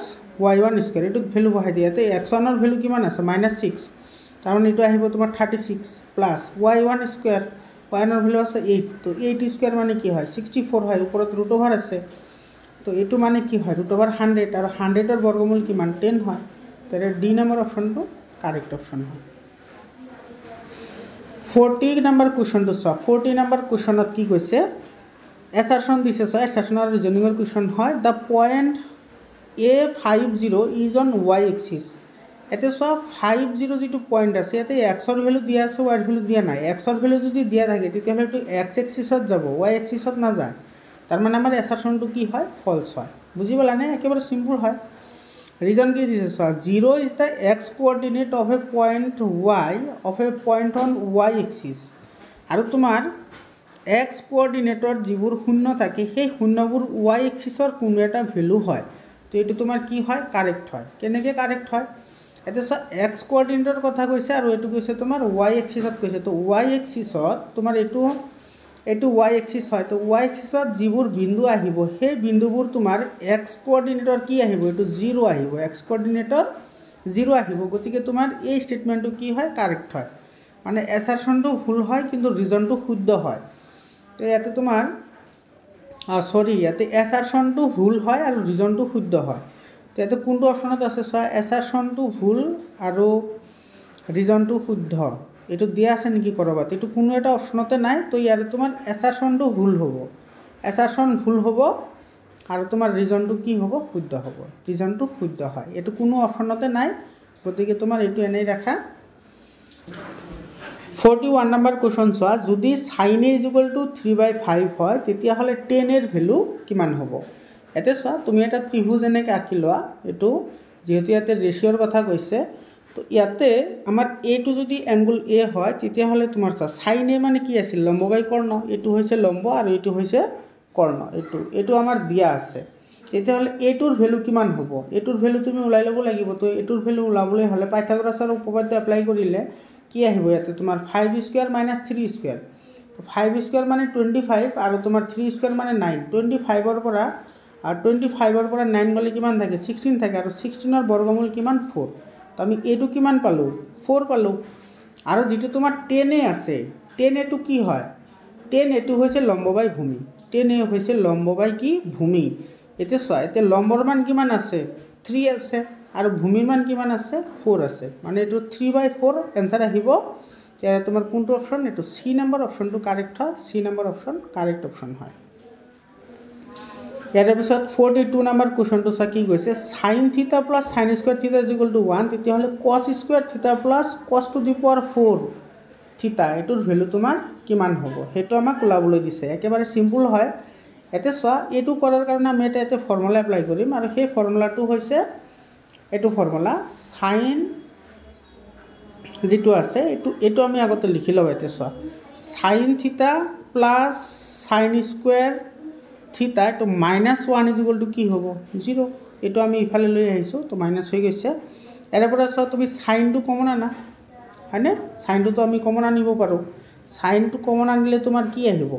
y1 square, এইটোত ভেলু বহাই দিয়া। ইয়াতে x1ৰ ভেলু কিমান আছে -6, তাৰমানে এইটো আহিব তোমাৰ 36 প্লাছ y1 স্কুৱেৰ, y1ৰ ভেলু আছে 8, তো 8 স্কুৱেৰ মানে কি হয় 64 হয়, ওপৰত ৰুট অভাৰ আছে। তো এইটো মানে কি হয় √100, আৰু 100ৰ বৰ্গমূল কিমান 10 হয়। তাৰে ডি নম্বৰ অপশ্যনটো কাৰেক্ট অপশ্যন হয়। 40 নম্বৰ কুৱেশ্যনটো চোৱা। 40 নম্বৰ কুৱেশ্যনত কি কৈছে, এছাৰশ্যন দিছে চোৱা, এছাৰশ্যন আৰু ৰিজনিঙৰ কুৱেশ্যন হয়। The point A50 is on y axis. এতিয়া চোৱা 50 যিটো পইণ্ট আছে ইয়াতে এক্সৰ ভেলু দিয়া আছে, ৱাইৰ ভেলু দিয়া নাই। এক্সৰ ভেলু যদি দিয়া থাকে তেতিয়াহ'লে এইটো এক্স এক্সিছত যাব, ৱাই এক্সিছত নাযায়। তাৰমানে আমাৰ এছাৰশ্যনটো কি হয় ফল্ছ হয়। বুজি পালানে? একেবাৰে চিম্পুল হয়। ৰিজন কি দিছে চোৱা, 0 is the x coordinate of A point Y of A point on Y axis. আৰু তোমাৰ এক্স কোঅৰ্ডিনেটৰ যিবোৰ শূন্য থাকে সেই শূন্যবোৰ ৱাই এক্সিছৰ কোনো এটা ভেলু হয়। তো এইটো তোমাৰ কি হয় কাৰেক্ট হয়। কেনেকৈ কাৰেক্ট হয়, এতিয়া চোৱা এক্স কোঅৰ্ডিনেটৰ কথা কৈছে আৰু এইটো কৈছে তোমাৰ ৱাই এক্সিছত কৈছে। তো ৱাই এক্সিছত তোমাৰ এইটো ৱাই এক্সিছ হয়। তো ৱাই এক্সিছত যিবোৰ বিন্দু আহিব সেই বিন্দুবোৰ তোমাৰ এক্স কোঅৰ্ডিনেটৰ কি আহিব, এইটো 0 আহিব, এক্স কোঅৰ্ডিনেটৰ 0 আহিব। গতিকে তোমাৰ এই ষ্টেটমেণ্টটো কি হয় কাৰেক্ট হয়। মানে এছাৰশ্যনটো ভুল হয় কিন্তু ৰিজনটো শুদ্ধ হয়। তো ইয়াতে তোমাৰ ইয়াতে এছাৰশ্যনটো ভুল হয় আৰু ৰিজনটো শুদ্ধ হয়। তো ইয়াতে কোনটো অপশ্যনত আছে চোৱা, এছাৰশ্যনটো ভুল আৰু ৰিজনটো শুদ্ধ, এইটো দিয়া আছে নেকি ক'ৰবাত, এইটো কোনো এটা অপশ্যনতে নাই। তো ইয়াতে তোমাৰ এছাৰশ্যনটো ভুল হ'ব, এছাৰশ্যন ভুল হ'ব আৰু তোমাৰ ৰিজনটো কি হ'ব শুদ্ধ হ'ব, ৰিজনটো শুদ্ধ হয়। এইটো কোনো অপশ্যনতে নাই, গতিকে তোমাৰ এইটো এনেই ৰাখা। 41 নম্বৰ কুৱেশ্যন চোৱা, যদি sin a = 3/5 হয় তেতিয়াহ'লে tan এৰ ভেলু কিমান হ'ব। ইয়াতে চোৱা তুমি এটা ত্ৰিভুজ এনেকৈ আঁকি লোৱা, এইটো যিহেতু ইয়াতে ৰেচিঅ'ৰ কথা কৈছে। তো ইয়াতে আমাৰ এইটো যদি এংগুল এ হয় তেতিয়াহ'লে তোমাৰ চোৱা sin a মানে কি আছিল লম্ব বাই কৰ্ণ, এইটো হৈছে লম্ব আৰু এইটো হৈছে কৰ্ণ, এইটো আমাৰ দিয়া আছে। তেতিয়াহ'লে এইটোৰ ভেলু কিমান হ'ব, এইটোৰ ভেলু তুমি ওলাই ল'ব লাগিব। তো এইটোৰ ভেলু ওলাবলৈ হ'লে পাইথাগোৰাছৰ উপপাদ্য এপ্লাই কৰিলে কি আহিব, ইয়াতে তোমাৰ 5² - 3²। তো 5² মানে 25 আৰু তোমাৰ 3² মানে 9। 25ৰ পৰা 9 গ'লে কিমান থাকে 16 থাকে, আৰু 16ৰ বৰ্গমূল কিমান 4। তো আমি এইটো কিমান পালোঁ 4 পালোঁ। আৰু যিটো তোমাৰ 10a আছে, 10aটো কি হয়, 10aটো হৈছে লম্ব বাই ভূমি, 10a হৈছে লম্ব বাই কি ভূমি। এতিয়া চোৱা এতিয়া লম্বৰ মান কিমান আছে 3 আছে আৰু ভূমিৰ মান কিমান আছে 4 আছে, মানে এইটো 3/4 এনচাৰ আহিব। এতিয়া তোমাৰ কোনটো অপশ্যন, এইটো চি নম্বৰ অপশ্যনটো কাৰেক্ট হয়, C number option correct option হয়। ইয়াৰ পিছত 42 নম্বৰ কুৱেশ্যনটো চোৱা কি কৈছে, sin θ + sin² θ = 1, তেতিয়াহ'লে cos² θ + cos⁴ θ এইটোৰ ভেলু তোমাৰ কিমান হ'ব, সেইটো আমাক ওলাবলৈ দিছে। একেবাৰে চিম্পুল হয়। এতিয়া চোৱা এইটো কৰাৰ কাৰণে আমি এটা ফৰ্মুলা এপ্লাই কৰিম, আৰু সেই ফৰ্মুলাটো হৈছে এইটো ফৰ্মুলা সাইন যিটো আছে এইটো আমি আগতে লিখি লওঁ। এতিয়া চোৱা sin θ + sin² θ এইটো -1 = কি হ'ব 0। এইটো আমি ইফালে লৈ আহিছোঁ, তো মাইনাছ হৈ গৈছে। ইয়াৰ পৰা চোৱা তুমি চাইনটো কমন আনা, হয়নে, চাইনটোতো আমি কমন আনিব পাৰোঁ। চাইনটো কমন আনিলে তোমাৰ কি আহিব,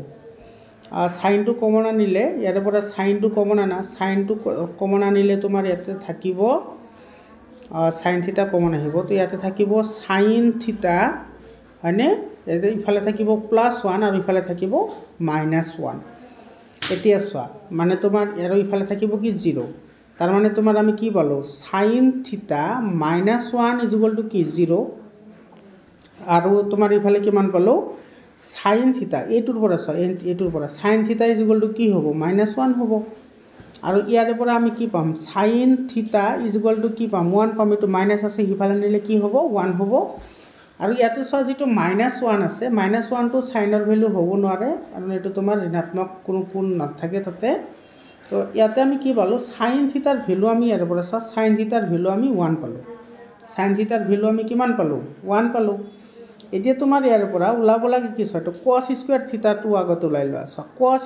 চাইনটো কমন আনিলে ইয়াৰ পৰা চাইনটো কমন আনা, চাইনটো কমন আনিলে তোমাৰ ইয়াতে থাকিব sin θ কমন আহিব। তো ইয়াতে থাকিব sin θ, হয়নে, ইয়াতে ইফালে থাকিব +1 আৰু ইফালে থাকিব -1। এতিয়া চোৱা মানে তোমাৰ ইয়াৰ ইফালে থাকিব কি 0, তাৰমানে তোমাৰ আমি কি পালোঁ sin θ -1 = কি 0, আৰু তোমাৰ ইফালে কিমান পালোঁ sin θ এইটোৰ পৰা চোৱা, এইটোৰ পৰা sin θ = কি হ'ব -1 হ'ব। আৰু ইয়াৰে পৰা আমি কি পাম sin θ = কি পাম 1 পাম, এইটো মাইনাছ আছে সিফালে নিলে কি হ'ব 1 হ'ব। আৰু ইয়াতে চোৱা যিটো -1 আছে, -1টো চাইনৰ ভেলু হ'ব নোৱাৰে, কাৰণ এইটো তোমাৰ ঋণাত্মক কোনো কোণ নাথাকে তাতে। তো ইয়াতে আমি কি পালোঁ sin θ ৰ ভেলু আমি ইয়াৰ পৰা চোৱা sin θ ৰ ভেলু আমি 1 পালোঁ, sin θ ৰ ভেলু আমি কিমান পালোঁ 1 পালোঁ। এতিয়া তোমাৰ ইয়াৰ পৰা ওলাব লাগে কি চোৱা, এইটো cos² θ আগত ওলাই লোৱা। চোৱা cos²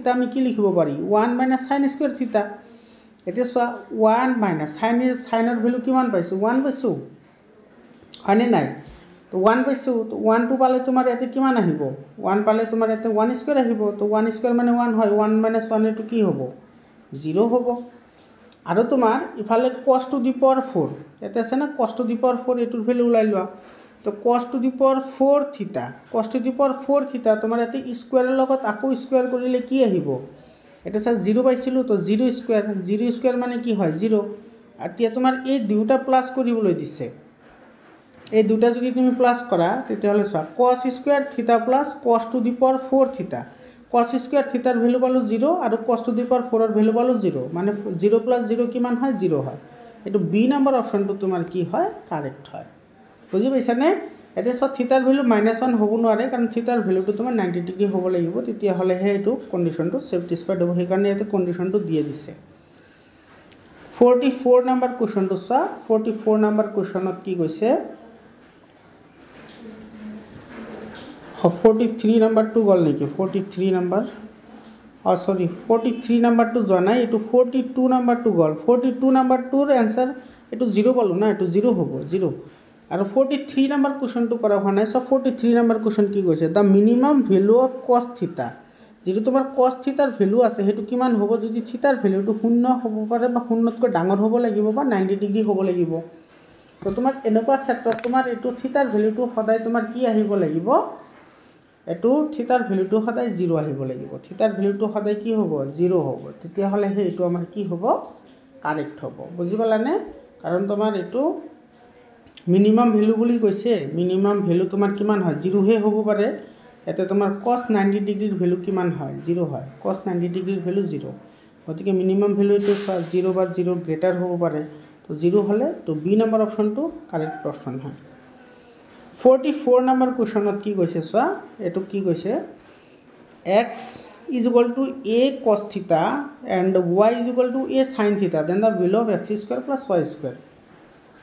θ আমি কি লিখিব পাৰি 1 - sin² θ। এতিয়া চোৱা 1 মাইনাছ সাইনৰ ভেলু কিমান পাইছোঁ 1 পাইছোঁ হয়নে নাই তো 1 পাইছোঁ তো 1টো পালে তোমাৰ ইয়াতে কিমান আহিব 1 পালে তোমাৰ ইয়াতে 1 স্কোয়াৰ আহিব তো 1 স্কোয়াৰ মানে 1 হয় 1 মাইনাছ 1 এইটো কি হ'ব 0 হ'ব আৰু তোমাৰ ইফালে cos টু দি পাৱাৰ 4 ইয়াতে আছে না cos টু দি পাৱাৰ 4 এইটোৰ ভেলু ওলাই লোৱা তো cos টু দি পাৱাৰ 4 থিটা cos টু দি পাৱাৰ 4 থিটা তোমাৰ ইয়াতে স্কোয়াৰৰ লগত আকৌ স্কোয়াৰ কৰিলে কি আহিব এটা সা 0 পাইছিলোঁ তো 0 স্কোয়াৰ মানে কি হয় 0 আৰু এতিয়া তোমাৰ এই দুটা প্লাস কৰিবলৈ দিছে এই দুটা যদি তুমি প্লাস কৰা তেতিয়াহলে চোৱা cos স্কোয়াৰ থিটা plus cos to the power 4 থিটা cos স্কোয়াৰ থিটাৰ ভ্যালু পালো 0 আৰু cos টু দি পাৱাৰ 4 ৰ ভ্যালু পালো 0 মানে 0 + 0 কিমান হয় 0 হয় এটো বি নাম্বাৰ অপচনটো তোমাৰ কি হয় কাৰেক্ট হয় বুজি পাইছা নে এতে সব থিটাৰ ভ্যালু -1 হ'ব নোৱাৰে কাৰণ থিটাৰ ভ্যালুটো তোমাৰ 90 ডিগ্ৰী হ'ব লাগিব তেতিয়া হলে হে এটো কন্ডিশনটো স্যাটিসফাইড হ'ব সেই কাৰণে এতে কন্ডিশনটো দিয়ে দিছে 44 নম্বৰ কোৱেশ্চনটো চোৱা 44 নম্বৰ কোৱেশ্চনত কি কৈছে 43 number to গল নেকি 43 number সৰি 43 number to যোৱা নাই এটো 42 number to গল 42 number toৰ आंसर এটো 0 পালো না এটো 0 হ'ব 0 আৰু 43 number কোৱেশ্চন টো কৰা হোৱা নাই সো 43 number কোৱেশ্চন কি কৈছে দা মিনিমাম ভ্যালু অফ cos থিটা যেটো তোমাৰ cos থিটাৰ ভ্যালু আছে হেতু কিমান হ'ব যদি থিটাৰ ভ্যালুটো 0 হ'ব পাৰে বা 0 তকৈ ডাঙৰ হ'ব লাগিব বা 90 ডিগ্ৰী হ'ব লাগিব তো তোমাৰ এনেকুৱা ক্ষেত্ৰত তোমাৰ এটো থিটাৰ ভ্যালুটো সদায় তোমাৰ কি আহিব লাগিব এটো থিটাৰ ভ্যালুটো সদায় 0 আহিব লাগিব থিটাৰ ভ্যালুটো সদায় কি হ'ব 0 হ'ব তেতিয়া হলে হে এটো আমাৰ কি হ'ব কাৰেক্ট হ'ব বুজি পালানে কাৰণ তোমাৰ এটো মিনিমাম ভ্যালু বুলি কৈছে মিনিমাম ভ্যালু তোমাৰ কিমান হয় 0 হে হ'ব পাৰে এতে তোমাৰ cos 90 ডিগ্ৰীৰ ভ্যালু কিমান হয় 0 হয় cos 90 ডিগ্ৰীৰ ভ্যালু 0 গতিকে মিনিমাম ভ্যালুটো 0 বা 0 গ্ৰেটাৰ হ'ব পাৰে তো 0 হলে তো বি নম্বৰ অপচনটো কাৰেক্ট অপচন হয় 44 number কোৱেশ্চনত কি কৈছে চোৱা এটো কি কৈছে x = a cos theta and y = a sin theta then the value of x square plus y square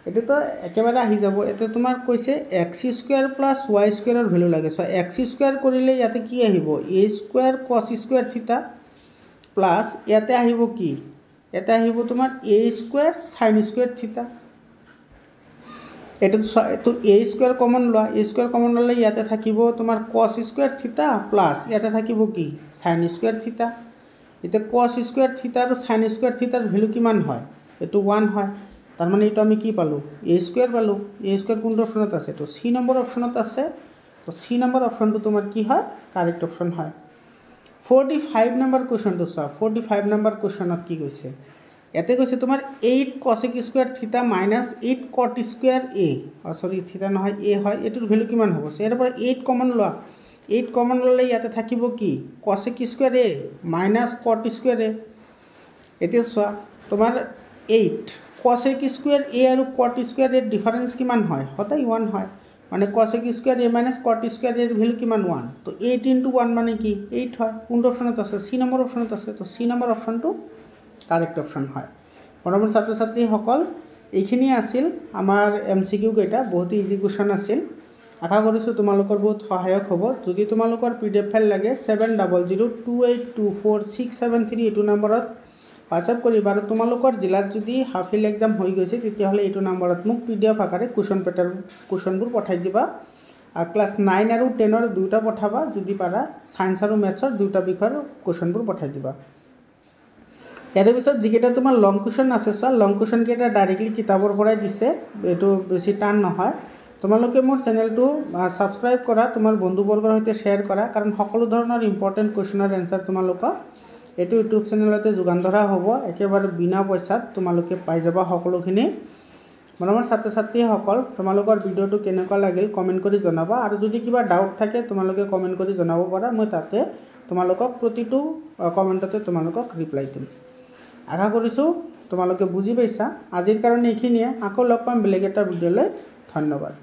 এটো তো একেবাৰে আহি যাব এতে তোমাৰ কৈছে x square plus y square ৰ ভ্যালু লাগে সো x square কৰিলে ইয়াতে কি আহিব a square cos square theta plus ইয়াতে আহিব কি ইয়াতে আহিব তোমাৰ a square sin square theta এটো তো a স্কয়াৰ কমন লৱা a স্কয়াৰ কমন ললে ইয়াতে থাকিব তোমাৰ cos স্কয়াৰ থিটা প্লাস ইয়াতে থাকিব কি sin স্কয়াৰ থিটা এতে cos স্কয়াৰ থিটা আৰু sin স্কয়াৰ থিটাৰ ভ্যালু কিমান হয় এটো 1 হয় তাৰ মানে এটো আমি কি পালো a স্কয়াৰ পালো a স্কয়াৰ কোনটো অপচনত আছে তো c নম্বৰ অপচনত আছে তো c নম্বৰ অপচনটো তোমাৰ কি হয় কাৰেক্ট অপচন হয় 45 নম্বৰ কোৱেশ্চনটো চোৱা 45 নম্বৰ কোৱেশ্চনত কি কৈছে এতে কৈছে তোমাৰ 8 cosec স্কয়াৰ থিটা - 8 cot স্কয়াৰ a সৰি থিটা নহয় a হয় এটোৰ ভ্যালু কিমান হ'ব এৰ পৰা 8 কমন লোৱা 8 কমন ললে ইয়াতে থাকিব কি cosec square a - cot square a এতিয়া চোৱা তোমাৰ 8 cosec স্কয়াৰ a আৰু cot স্কয়ার a ডিফারেন্স কিমান হয় হতাই 1 হয় মানে cosec square a - cot square a এর ভ্যালু কিমান 1 তো 8 * 1 মানে কি 8 হয় কোন অপচনত আছে c নম্বৰ অপচনত আছে তো c নম্বৰ অপচনটো কাৰেক্ট অপশন হয় মৰমৰ ছাত্ৰ ছাত্ৰী সকল এইখিনি আছিল আমাৰ এমসিকিউ কেইটা বহুত ইজি কোৱেশ্চন আছিল আশা কৰিছো তোমালোকৰ বহুত সহায়ক হ'ব যদি তোমালোকৰ পিডিএফ ফাইল লাগে 7002824673 এইটো নম্বৰত WhatsApp কৰিবা আৰু তোমালোকৰ জিলাত যদি হাফিল এক্সাম হৈ গৈছে তেতিয়া হলে এইটো নম্বৰত মোক পিডিএফ আকাৰে কোৱেশ্চনবোৰ পঠাই দিবা ক্লাস 9 আৰু 10 ৰ দুটা পঠাবা যদি পাৰা সায়েন্স আৰু ম্যাথছৰ দুটা বিষয়ৰ কোৱেশ্চনবোৰ পঠাই দিবা ইয়াৰ পিছত যিকেইটা তোমাৰ লং কোৱেশ্চন আছে সব লং কোৱেশ্চন কেইটা ডাইৰেক্টলি কিতাপৰ পৰাই দিছে এটো বেছি টান নহয় তোমালোকে মোৰ চেনেলটো সাবস্ক্ৰাইব কৰা তোমাৰ বন্ধুবৰ্গৰ সৈতে শেয়াৰ কৰা কাৰণ সকলো ধৰণৰ ইম্পৰ্টেন্ট কোৱেশ্চনৰ আনসাৰ তোমালোকক এটো ইউটিউব চেনেলতে যোগান ধৰা হ'ব একেবাৰে বিনা পইচাত তোমালোকে পাই যাবা সকলোখিনি মৰমৰ ছাত্ৰ ছাত্ৰী সকল তোমালোকৰ ভিডিওটো কেনেকুৱা লাগিল কমেন্ট কৰি জনাবা আৰু যদি কিবা ডাউট থাকে তোমালোকে কমেন্ট কৰি জনাব পাৰা মই তাতে তোমালোকক প্ৰতিটো কমেন্টতে তোমালোকক ৰিপ্লাই দিম আশা কৰিছো তোমালোকে বুজি পাইছা আজিৰ কাৰণে এইখিনিয়ে আকৌ লগ পাম বেলেগ এটা ভিডিঅ'লৈ ধন্যবাদ